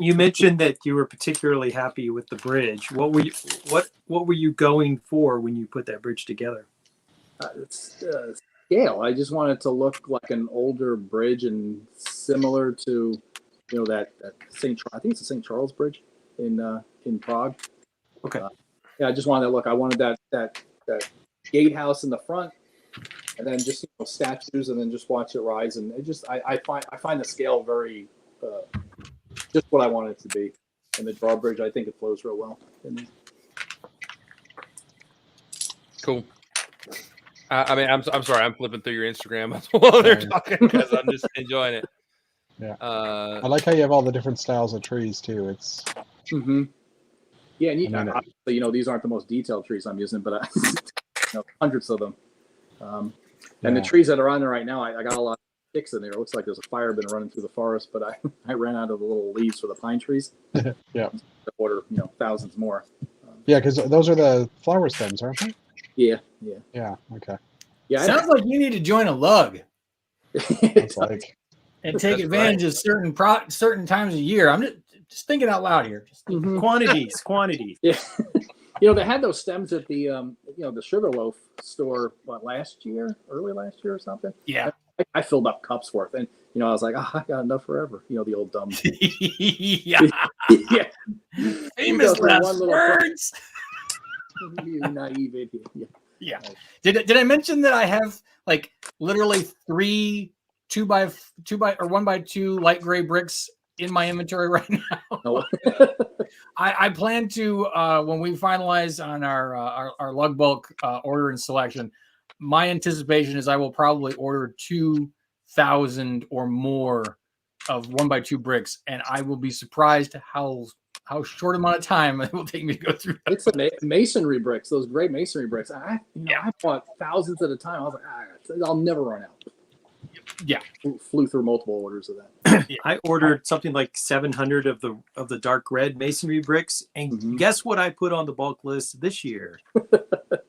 You mentioned that you were particularly happy with the bridge. What were you going for when you put that bridge together? It's scale. I just want it to look like an older bridge and similar to, that St. I think it's the St. Charles Bridge in Prague. Okay. I just wanted to look. I wanted that gatehouse in the front, and then just statues, and then just watch it rise. And it just I find the scale very just what I want it to be. And the drawbridge, I think it flows real well. Cool. I'm sorry. I'm flipping through your Instagram while they're talking because I'm just enjoying it. Yeah. I like how you have all the different styles of trees too. It's. Yeah, and obviously, these aren't the most detailed trees I'm using, but hundreds of them. And the trees that are on there right now, I got a lot of sticks in there. It looks like there's a fire been running through the forest, but I ran out of the little leaves for the pine trees. Yeah. To order, thousands more. Yeah, because those are the flower stems, aren't they? Yeah. Yeah. Okay. Yeah. Sounds like you need to join a lug. It's like. And take advantage of certain times of year. I'm just thinking out loud here. Just quantities. Yeah. They had those stems at the the Sugarloaf store early last year or something. Yeah. I filled up cups worth, and I was like, I got enough forever. The old dumb. Yeah. Yeah. Famous last words. You naive idiot. Yeah. Did I mention that I have like literally 3 2x2 or 1x2 light gray bricks in my inventory right now? No. I plan to when we finalize on our lug bulk order and selection, my anticipation is I will probably order 2,000 or more of 1x2 bricks, and I will be surprised how short amount of time it will take me to go through that. It's masonry bricks, those great masonry bricks. I bought thousands at a time. I was like, I'll never run out. Yeah, flew through multiple orders of that. I ordered something like 700 of the dark red masonry bricks, and guess what I put on the bulk list this year?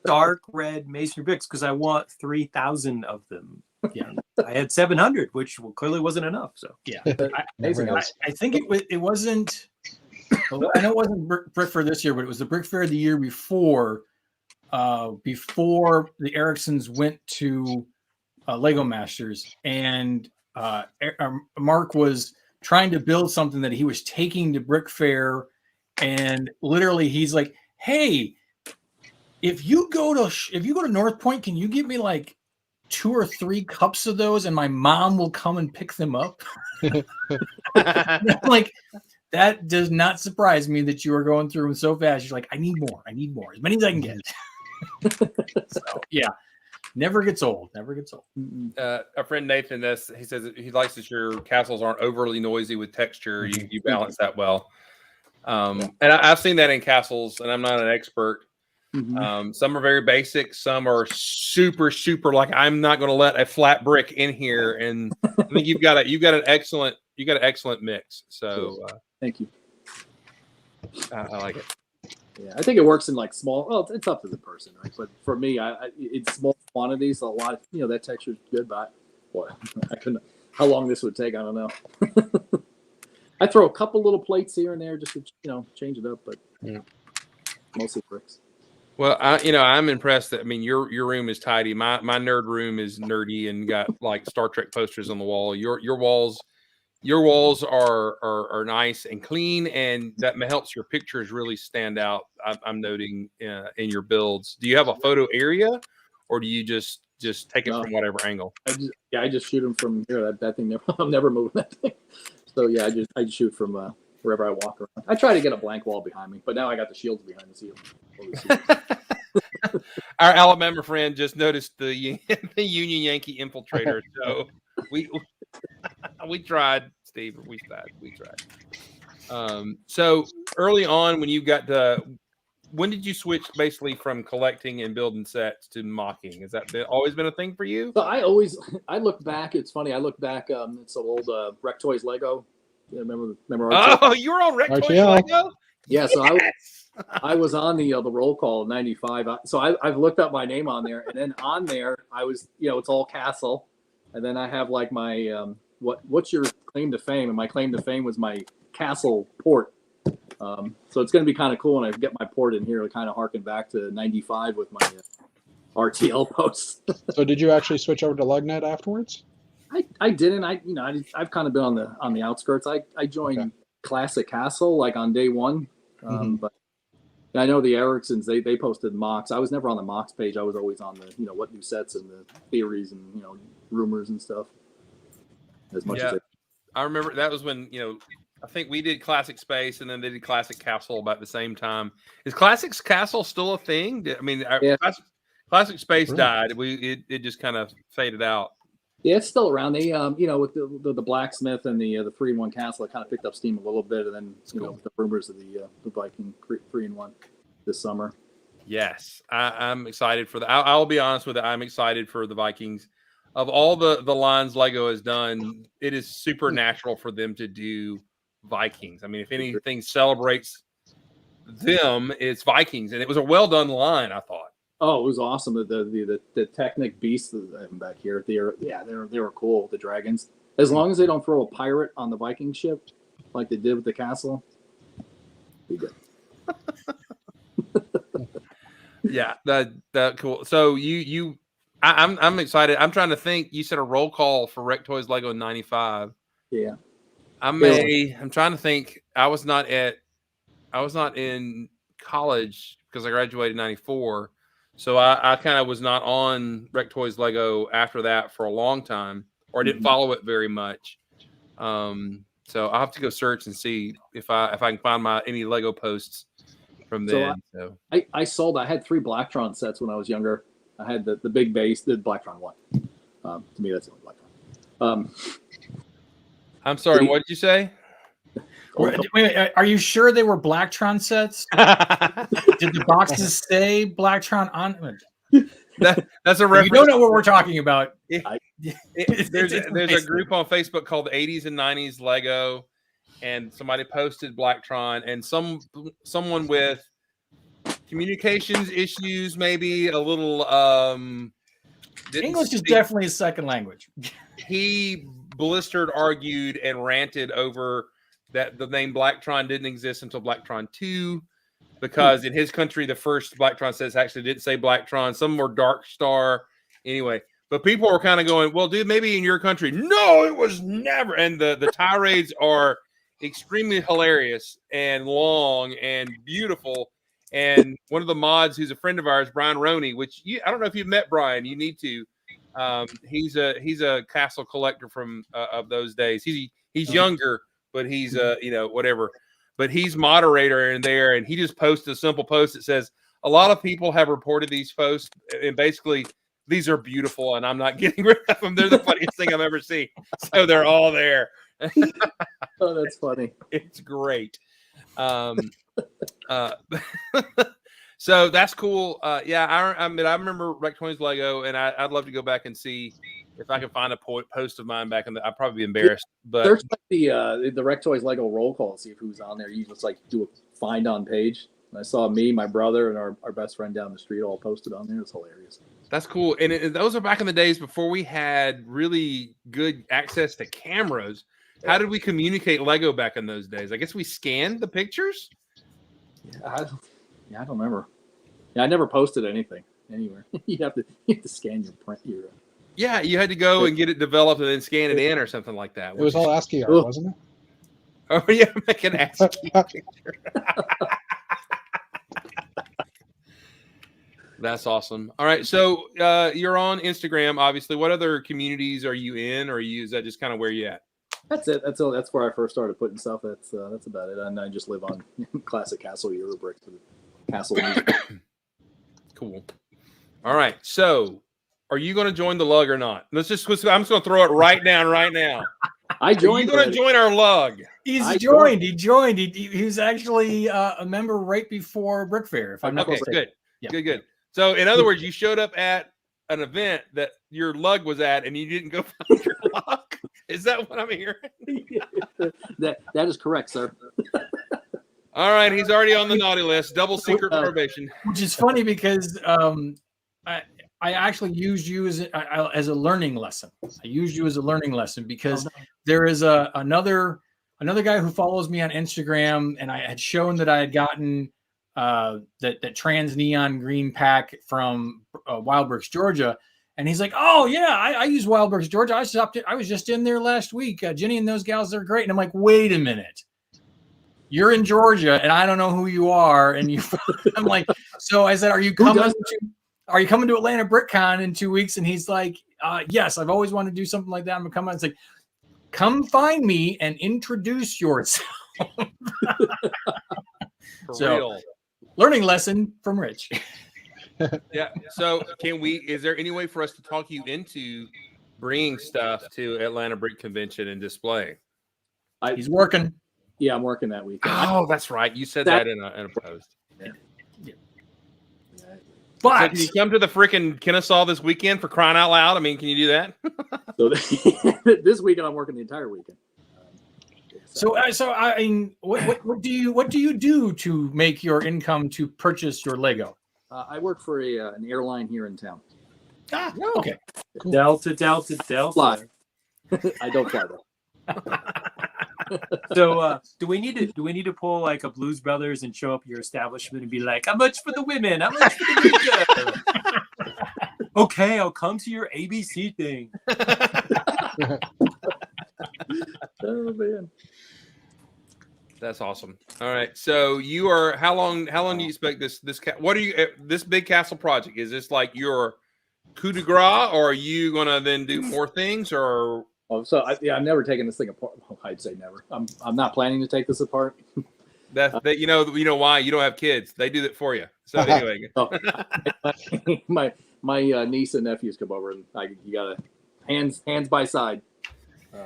Dark red masonry bricks, because I want 3,000 of them. Yeah, I had 700, which clearly wasn't enough. So yeah, I think it wasn't. I know it wasn't brick fair this year, but it was the brick fair the year before. Before the Ericksons went to Lego Masters, and Mark was trying to build something that he was taking to brick fair, and literally he's like, "Hey, if you go to North Point, can you give me like 2 or 3 cups of those, and my mom will come and pick them up?" Like, that does not surprise me that you are going through them so fast. You're like, I need more, as many as I can get. So yeah. Never gets old. Our friend Nathan, he says he likes that your castles aren't overly noisy with texture. You balance that well. And I've seen that in castles, and I'm not an expert. Some are very basic. Some are super, super. Like, I'm not going to let a flat brick in here. And I think you've got an excellent mix. So thank you. I like it. Yeah, I think it works in like small. Well, it's up to the person, right? But for me, it's small quantities. A lot of that texture is good, but boy, I couldn't. How long this would take, I don't know. I throw a couple little plates here and there just to change it up, but mostly bricks. Well, I'm impressed that your room is tidy. My nerd room is nerdy and got like Star Trek posters on the wall. Your walls are nice and clean, and that helps your pictures really stand out. I'm noting in your builds. Do you have a photo area, or do you just take it from whatever angle? I just shoot them from here. That thing I'm never moving that thing. So yeah, I just shoot from wherever I walk around. I try to get a blank wall behind me, but now I got the shields behind the ceiling. Our Alabama friend just noticed the Union Yankee infiltrator. So we tried, Steve. We tried. So early on, when you got when did you switch basically from collecting and building sets to mocking? Has that always been a thing for you? So I look back. It's funny. I look back. It's some old Rec Toys Lego. Yeah, remember? Oh, you were on Rec Toys Lego? Yeah. So I was on the roll call in '95. So I've looked up my name on there, and then on there I was, it's all Castle, and then I have like my what's your claim to fame? And my claim to fame was my Castle port. So it's going to be kind of cool when I get my port in here to kind of harken back to '95 with my RTL posts. So did you actually switch over to Lugnet afterwards? I didn't. I've kind of been on the outskirts. I joined Classic Castle like on day one, but I know the Ericksons, they posted mocks. I was never on the mocks page. I was always on the what new sets and the theories and rumors and stuff. As much as I remember that was when I think we did Classic Space and then they did Classic Castle about the same time. Is Classic Castle still a thing? Classic Space died. It just kind of faded out. Yeah, it's still around. They with the blacksmith and the 3-in-1 Castle, it kind of picked up steam a little bit, and then with the rumors of the Viking 3-in-1 this summer. Yes, I'm excited for that. I'll be honest with it. I'm excited for the Vikings. Of all the lines Lego has done, it is supernatural for them to do Vikings. I mean, if anything celebrates them, it's Vikings, and it was a well done line, I thought. Oh, it was awesome. The Technic beasts that I have back here, they were cool. The dragons, as long as they don't throw a pirate on the Viking ship like they did with the castle, be good. Yeah, that cool. So I'm excited. I'm trying to think. You said a roll call for Rec Toys Lego in '95. Yeah. I'm trying to think. I was not in college because I graduated in '94. So I kind of was not on Rec Toys Lego after that for a long time, or I didn't follow it very much. So I'll have to go search and see if I can find any Lego posts from then. I had 3 Blacktron sets when I was younger. I had the big base, the Blacktron 1. To me, that's the only Blacktron. I'm sorry, what did you say? Wait, are you sure they were Blacktron sets? Did the boxes say Blacktron on? That's a reference. You don't know what we're talking about. There's a group on Facebook called 80s and 90s Lego, and somebody posted Blacktron, and someone with communications issues, maybe a little English is definitely a second language. He blistered, argued, and ranted over that the name Blacktron didn't exist until Blacktron 2, because in his country, the first Blacktron sets actually didn't say Blacktron. Some were Dark Star. Anyway, but people were kind of going, well, dude, maybe in your country. No, it was never. And the tirades are extremely hilarious and long and beautiful. And one of the mods who's a friend of ours, Brian Roney, which I don't know if you've met Brian, you need to. He's a castle collector from of those days. He's younger, but he's whatever. But he's moderator in there, and he just posted a simple post that says, a lot of people have reported these posts, and basically these are beautiful, and I'm not getting rid of them. They're the funniest thing I've ever seen. So they're all there. Oh, that's funny. It's great. So that's cool. I remember Rec Toys Lego, and I'd love to go back and see if I can find a post of mine back in the. I'd probably be embarrassed. But search the Rec Toys Lego roll call, see if who's on there. You just do a find on page. And I saw me, my brother, and our best friend down the street all posted on there. It's hilarious. That's cool. And those are back in the days before we had really good access to cameras. How did we communicate Lego back in those days? I guess we scanned the pictures. I don't remember. Yeah, I never posted anything anywhere. you have to scan your print. Yeah, you had to go and get it developed and then scan it in or something like that. It was all ASCII art, wasn't it? Oh yeah, make an ASCII picture. That's awesome. All right, so you're on Instagram, obviously. What other communities are you in, or is that just kind of where you at? That's it. That's where I first started putting stuff. That's about it. And I just live on classic Castle Eurobrick for the Castle music. Cool. All right, so are you going to join the lug or not? I'm just going to throw it right down right now. I joined. Are you going to join our lug? He joined. He was actually a member right before Brick Fair. If I'm not mistaken. Good. Yeah. Good. So, in other words, you showed up at an event that your lug was at, and you didn't go find your lug. Is that what I'm hearing? That is correct, sir. All right, he's already on the naughty list. Double secret probation. Which is funny because I actually used you as a learning lesson. I used you as a learning lesson because there is another guy who follows me on Instagram, and I had shown that I had gotten that trans neon green pack from Wild Bricks, Georgia. And he's like, oh yeah, I use Wild Bricks, Georgia. I was just in there last week. Jenny and those gals are great. And I'm like, wait a minute. You're in Georgia and I don't know who you are. And I'm like, so I said, are you coming to Atlanta BrickCon in 2 weeks? And he's like, yes, I've always wanted to do something like that. I'm gonna come on. It's like, come find me and introduce yourself. Real. Learning lesson from Rich. Yeah. So is there any way for us to talk you into bringing stuff to Atlanta Brick Convention and display? He's working. Yeah, I'm working that weekend. Oh, that's right. You said that in a post. Yeah. But so can you come to the freaking Kennesaw this weekend for crying out loud? I mean, can you do that? So this weekend I'm working the entire weekend. So I mean, what do you do to make your income to purchase your Lego? I work for an airline here in town. Okay. Cool. Delta. Fly. I don't fly though. So do we need to pull like a Blues Brothers and show up at your establishment and be like, how much for the women? How much for the men? Okay, I'll come to your ABC thing. Oh man. That's awesome. All right. So you are how long do you expect this this big castle project? Is this like your coup de grace, or are you gonna then do more things, or I'm never taking this thing apart. Well, I'd say never. I'm not planning to take this apart. That you know why you don't have kids. They do that for you. So anyway. My niece and nephews come over and you gotta hands by side.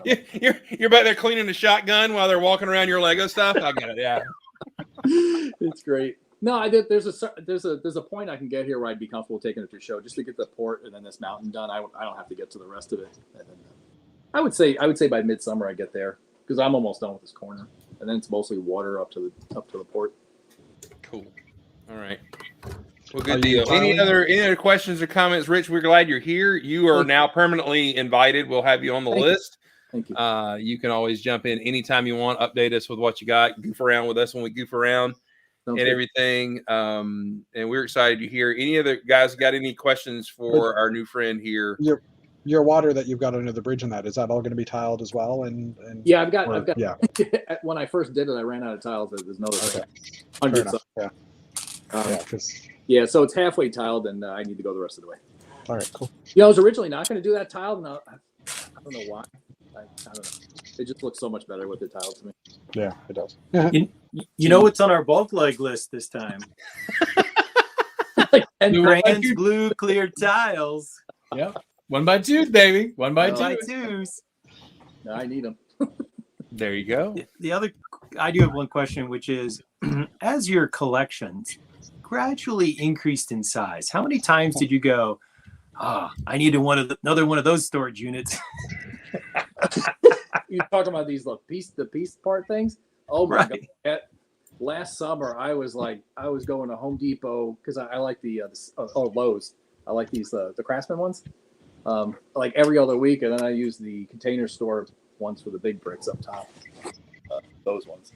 You're back there cleaning the shotgun while they're walking around your Lego stuff. I get it. Yeah, it's great. No, there's a point I can get here where I'd be comfortable taking it to show just to get the port and then this mountain done. I don't have to get to the rest of it. And then, I would say by midsummer I get there because I'm almost done with this corner, and then it's mostly water up to the port. Cool. All right. Well, good deal. Any other questions or comments, Rich? We're glad you're here. You are now permanently invited. We'll have you on the list. Thank you. You can always jump in anytime you want. Update us with what you got. Goof around with us when we goof around and everything. And we're excited to hear. Any other guys got any questions for our new friend here? Your water that you've got under the bridge and is that all going to be tiled as well? And yeah, I've got. Yeah. When I first did it, I ran out of tiles. There's another hundreds. Yeah. So it's halfway tiled, and I need to go the rest of the way. All right, cool. Yeah, I was originally not going to do that tile, and I don't know why. I don't know. It just looks so much better with the tile to me. Yeah, it does. You know what's on our bulk leg list this time? Like 10 grand blue clear tiles. Yep. 1x2s, baby. 1x2s. No, I need them. There you go. I do have one question, which is, as your collections gradually increased in size, how many times did you go, I need another one of those storage units? You're talking about these the piece part things? Oh my God. Last summer, I was going to Home Depot because I like the Lowe's. I like these the Craftsman ones. Like every other week, and then I use the Container Store ones for the big bricks up top. Those ones.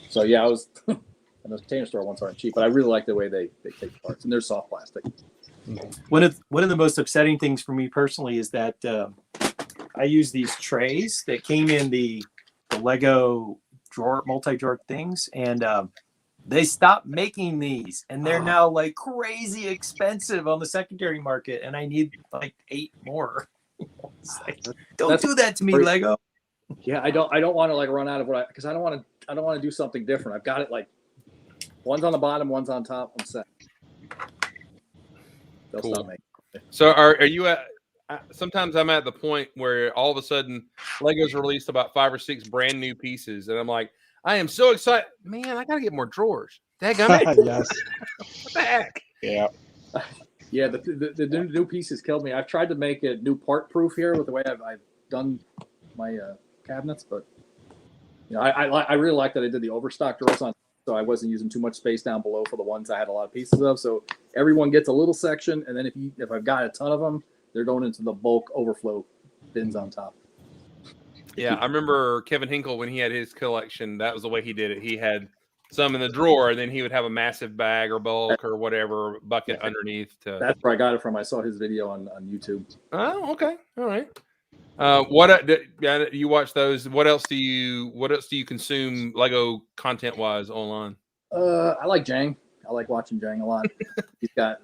So yeah, I was. And those Container Store ones aren't cheap, but I really like the way they take the parts, and they're soft plastic. One of the most upsetting things for me personally is that I use these trays that came in the Lego drawer, multi-drawer things, and they stopped making these, and they're now like crazy expensive on the secondary market, and I need like 8 more. Like, don't do that to me, Lego. Yeah, I don't want to like run out of what because I don't want to do something different. I've got it like one's on the bottom, one's on top. I'm set. They'll stop making it. So are you at? Sometimes I'm at the point where all of a sudden Legos released about 5 or 6 brand new pieces, and I'm like, I am so excited, man! I gotta get more drawers. Daggum. Yes. What the heck? Yeah. Yeah, the new pieces killed me. I've tried to make it new part proof here with the way I've done my cabinets, but you know, I really like that I did the overstock drawers on, so I wasn't using too much space down below for the ones I had a lot of pieces of. So everyone gets a little section, and then if I've got a ton of them, they're going into the bulk overflow bins on top. Yeah, I remember Kevin Hinkle when he had his collection. That was the way he did it. He had some in the drawer, and then he would have a massive bag or bulk or whatever bucket underneath. That's where I got it from. I saw his video on YouTube. Oh, okay, all right. What you watch those? What else do you consume Lego content wise online? I like Jang. I like watching Jang a lot. He's got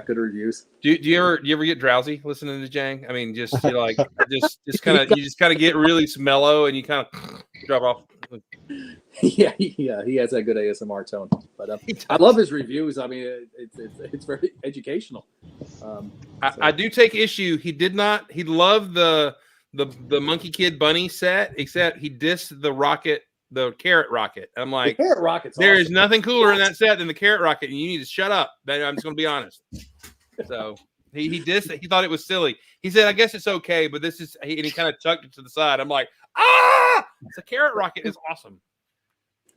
good reviews. Do you ever get drowsy listening to Jang? I mean, just you're like just kind of get really mellow and you kind of drop off. Yeah, he has that good ASMR tone. But I love his reviews. I mean, it's very educational. I do take issue. He loved the Monkey Kid Bunny set, except he dissed the carrot rocket. I'm like, the carrot rocket's there awesome. is nothing cooler in that set than the carrot rocket, and you need to shut up. I'm just going to be honest. So he dissed it. He thought it was silly. He said, I guess it's okay, but this is, and he kind of chucked it to the side. I'm like, the carrot rocket is awesome.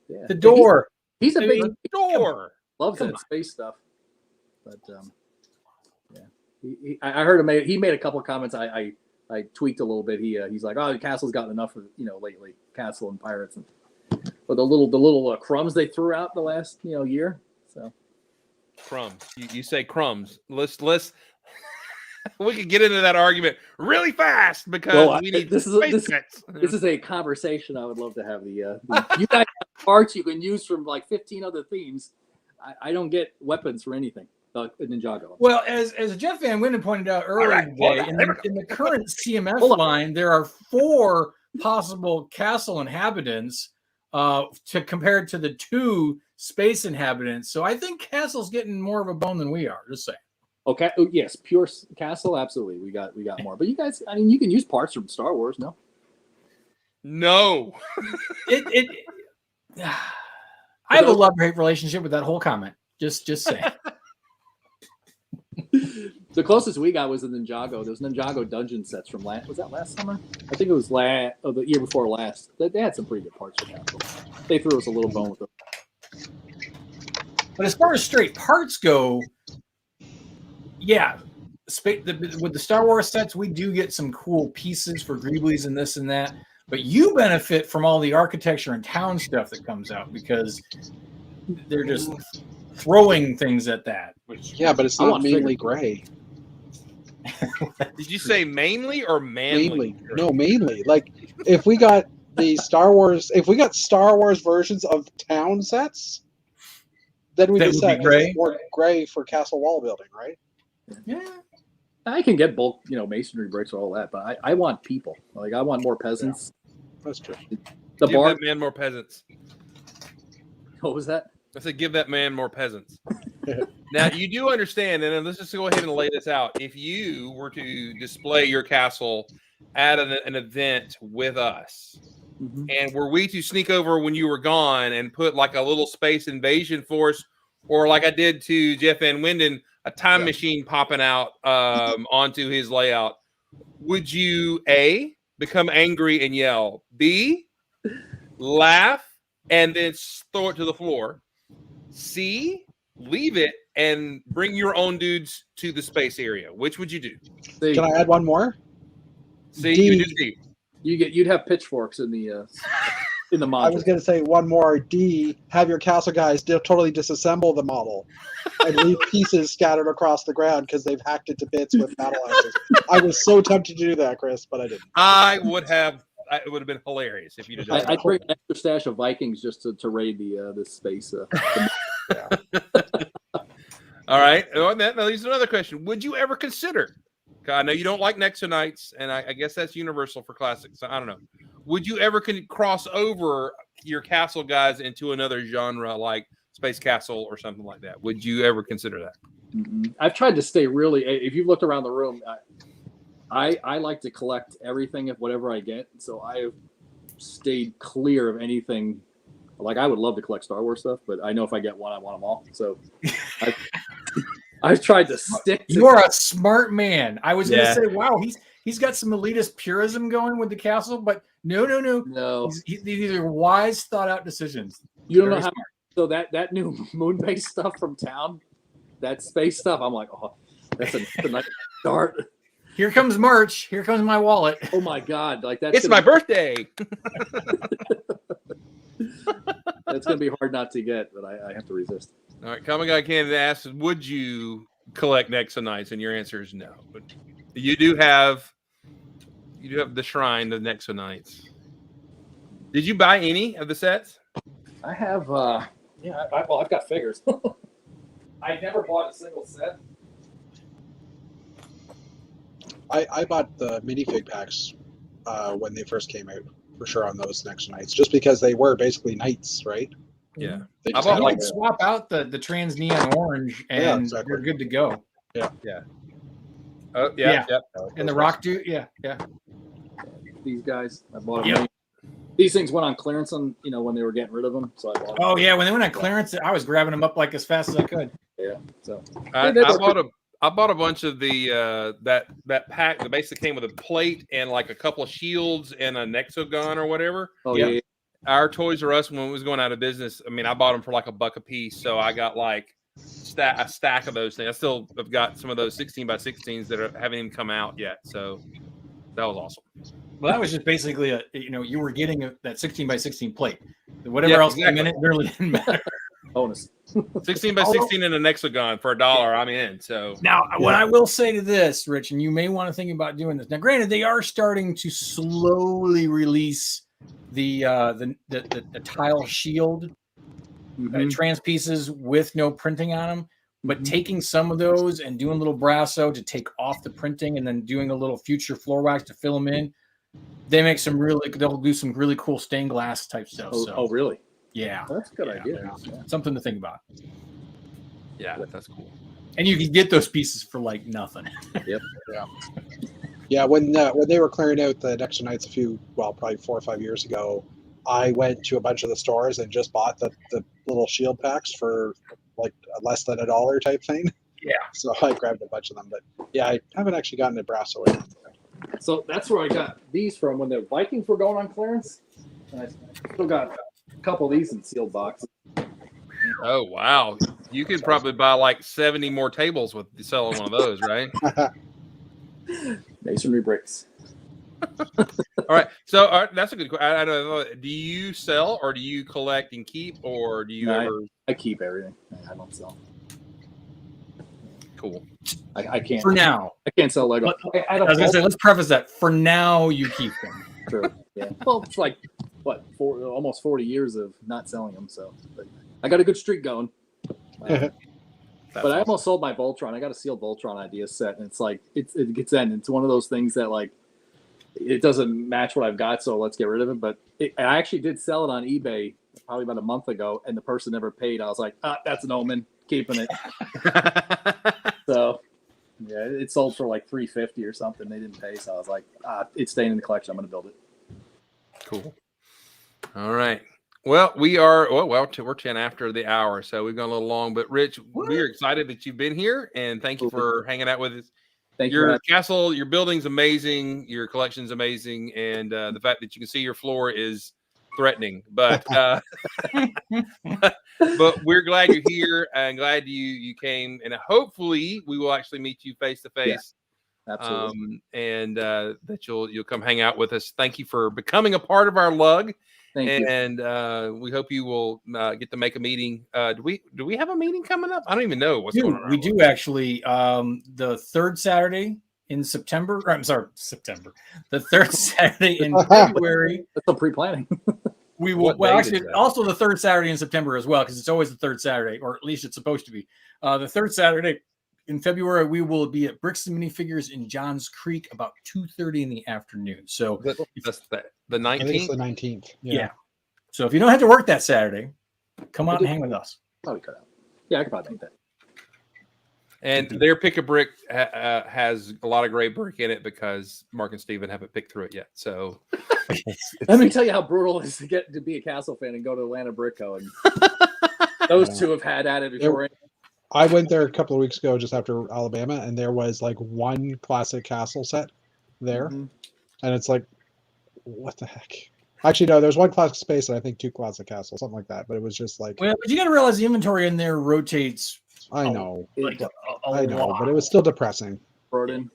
Yeah. The door. He's a big door. Loves that space stuff. But yeah, I heard him. He made a couple of comments. I tweaked a little bit. He's like, oh, the Castle's gotten enough of lately. Castle and Pirates, and but the little crumbs they threw out the last year. So crumbs. You say crumbs. Let's we could get into that argument really fast because we need this is a conversation I would love to have. You guys have parts you can use from like 15 other themes. I don't get weapons for anything. Ninjago. Well, as Jeff Van Winden pointed out earlier today, in the current CMF line, there are 4 possible castle inhabitants compared to the 2 space inhabitants. So I think Castle's getting more of a bone than we are. Just saying. Okay. Yes, pure Castle. Absolutely, we got more. But you guys, I mean, you can use parts from Star Wars. No. I have a love-hate relationship with that whole comment. Just saying. The closest we got was the Ninjago. Those Ninjago dungeon sets from was that last summer? I think it was the year before last. They had some pretty good parts for Castle. They threw us a little bone with them. But as far as straight parts go, yeah, with the Star Wars sets, we do get some cool pieces for Greeblies and this and that. But you benefit from all the architecture and town stuff that comes out because they're just throwing things at that. Yeah, but it's not mainly gray. Did you say mainly or manly? Mainly. No, mainly. Like if we got Star Wars versions of town sets, then we'd be gray. More gray for castle wall building, right? Yeah. I can get bulk, masonry bricks or all that, but I want people. Like I want more peasants. Yeah, that's true. Give that man more peasants. What was that? I said, give that man more peasants. Now, you do understand, and let's just go ahead and lay this out. If you were to display your castle at an event with us, and were we to sneak over when you were gone and put like a little space invasion force, or like I did to Jeff Van Winden, a time machine popping out onto his layout, would you A, become angry and yell, B, laugh and then throw it to the floor, C, leave it and bring your own dudes to the space area? Which would you do? Can I add one more? C, you do C. You'd have pitchforks in the module. I was going to say one more. D, have your castle guys totally disassemble the model and leave pieces scattered across the ground because they've hacked it to bits with battle axes. I was so tempted to do that, Chris, but I didn't. It would have been hilarious if you did that. I'd bring an extra stash of Vikings just to raid this space. All right. Now there's another question. Would you ever consider? I know you don't like Nexo-Knights, and I guess that's universal for classics. So I don't know. Would you ever cross over your castle guys into another genre like Space Castle or something like that? Would you ever consider that? I've tried to stay really. If you've looked around the room, I like to collect everything of whatever I get. So I have stayed clear of anything. Like I would love to collect Star Wars stuff, but I know if I get one, I want them all. So I've tried to stick to. You're a smart man. I was going to say, wow, he's got some elitist purism going with the castle, but no. These are wise, thought out decisions. You don't know how. So that new moon base stuff from town, that space stuff, I'm like, oh, that's a nice start. Here comes March. Here comes my wallet. Oh my God! Like that's. It's my birthday. It's gonna be hard not to get, but I have to resist. All right, Common Guy Canada asks, would you collect Nexo-Knights? And your answer is no. But you do have the Shrine of Nexo-Knights. Did you buy any of the sets? I have. I've got figures. I never bought a single set. I bought the minifig packs when they first came out, for sure, on those Nexo-Knights, just because they were basically knights, right? Yeah. They I bought swap out the trans neon orange, and you're good to go. Yeah. Oh, yeah. And the rock dude, yeah. These guys, I bought them. These things went on clearance on, when they were getting rid of them. So I bought them. Oh yeah, when they went on clearance, I was grabbing them up like as fast as I could. Yeah. So I bought a bunch of the that pack. The base that came with a plate and like a couple of shields and a Nexo gun or whatever. Oh yeah. Our Toys R Us, when it was going out of business, I mean, I bought them for like $1 a piece. So I got like a stack of those things. I still have got some of those 16x16s that haven't even come out yet. So that was awesome. Well, that was just basically you were getting that 16x16 plate. Whatever else came in it really didn't matter. Bonus. 16x16 and a Nexagon for $1. I'm in. So now, what I will say to this, Rich, and you may want to think about doing this. Now, granted, they are starting to slowly release the tile shield trans pieces with no printing on them. But taking some of those and doing a little brasso to take off the printing, and then doing a little future floor wax to fill them in, they'll do some really cool stained glass type stuff. Oh, really? Yeah, that's a good idea. Yeah. Something to think about. Yeah, that's cool. And you can get those pieces for like nothing. Yep. Yeah. When they were clearing out the Nexo-Knights probably 4 or 5 years ago, I went to a bunch of the stores and just bought the little shield packs for like less than $1 type thing. Yeah. So I grabbed a bunch of them, but yeah, I haven't actually gotten a brasso in. So that's where I got these from when the Vikings were going on clearance. And I still got a couple of these in sealed boxes. Oh wow! You could probably buy like 70 more tables with selling one of those, right? Masonry bricks. All right. So that's a good question. I know. Do you sell or do you collect and keep, or do you ever? I keep everything. I don't sell. Cool. I can't. For now. I can't sell Lego. I was going to say, let's preface that. For now, you keep them. True. Yeah. Well, it's like, almost 40 years of not selling them. So but I got a good streak going. But I almost sold my Voltron. I got a sealed Voltron idea set. And it's like, it gets in. It's one of those things that like, it doesn't match what I've got. So let's get rid of it. But I actually did sell it on eBay probably about a month ago. And the person never paid. I was like, that's an omen. Keeping it. So yeah, it sold for like $350 or something. They didn't pay, so I was like, it's staying in the collection. I'm going to build it. Cool. All right. Well, we're 10 after the hour, so we've gone a little long. But Rich, we're excited that you've been here, and thank you for hanging out with us. Thank your castle, your building's amazing, your collection's amazing, and the fact that you can see your floor is threatening, but but we're glad you're here and glad you came, and hopefully we will actually meet you face to face Absolutely. And that you'll come hang out with us. Thank you for becoming a part of our lug. Thank you. And we hope you will get to make a meeting. Do we have a meeting coming up? I don't even know what's going on. We do actually. The third Saturday in September. Or, I'm sorry, September. The third Saturday in February. That's some pre-planning. We will. Well, actually, also the third Saturday in September as well, because it's always the third Saturday, or at least it's supposed to be. The third Saturday in February, we will be at Bricks and Minifigures in Johns Creek about 2:30 in the afternoon. So that's the 19th. I think it's the 19th. Yeah. So if you don't have to work that Saturday, come out and hang with us. Probably cut out. Yeah, I could probably make that. And their pick a brick has a lot of gray brick in it because Mark and Steven haven't picked through it yet. So let me tell you how brutal it is to get to be a Castle fan and go to Atlanta Brick Co. And those two have had at it before. I went there a couple of weeks ago just after Alabama, and there was like one classic Castle set there. And it's like, what the heck? Actually, no, there's one classic Space and I think 2 classic Castles, something like that. But it was just like, well, but you got to realize the inventory in there rotates. I know, I know, but it was still depressing. Burden.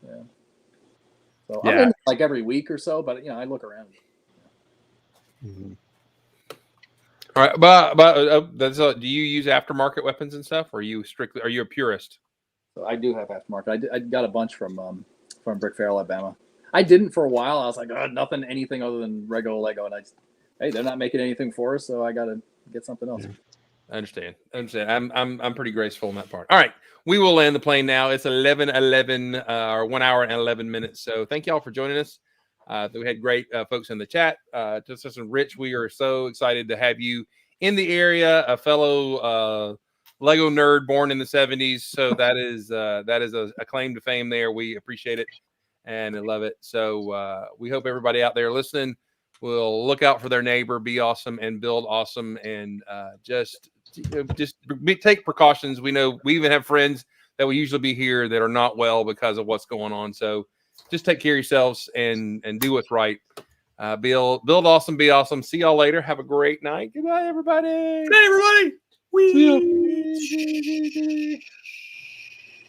Yeah. So I'm in like every week or so, but I look around. All right, but that's do you use aftermarket weapons and stuff, or are you a purist? So I do have aftermarket. I got a bunch from Brick Fair, Alabama. I didn't for a while. I was like, anything other than regular Lego, and hey, they're not making anything for us, so I got to get something else. I understand. I'm pretty graceful in that part. All right, we will land the plane now. It's 11:11, or 1 hour and 11 minutes. So thank y'all for joining us. We had great folks in the chat. Just and Rich, we are so excited to have you in the area, a fellow Lego nerd born in the 70s. So that is a claim to fame there. We appreciate it and I love it. So we hope everybody out there listening will look out for their neighbor, be awesome, and build awesome, and just take precautions. We know we even have friends that will usually be here that are not well because of what's going on. So just take care of yourselves and do what's right. Build awesome, be awesome. See y'all later. Have a great night. Goodbye, everybody. Good night, everybody. See ya.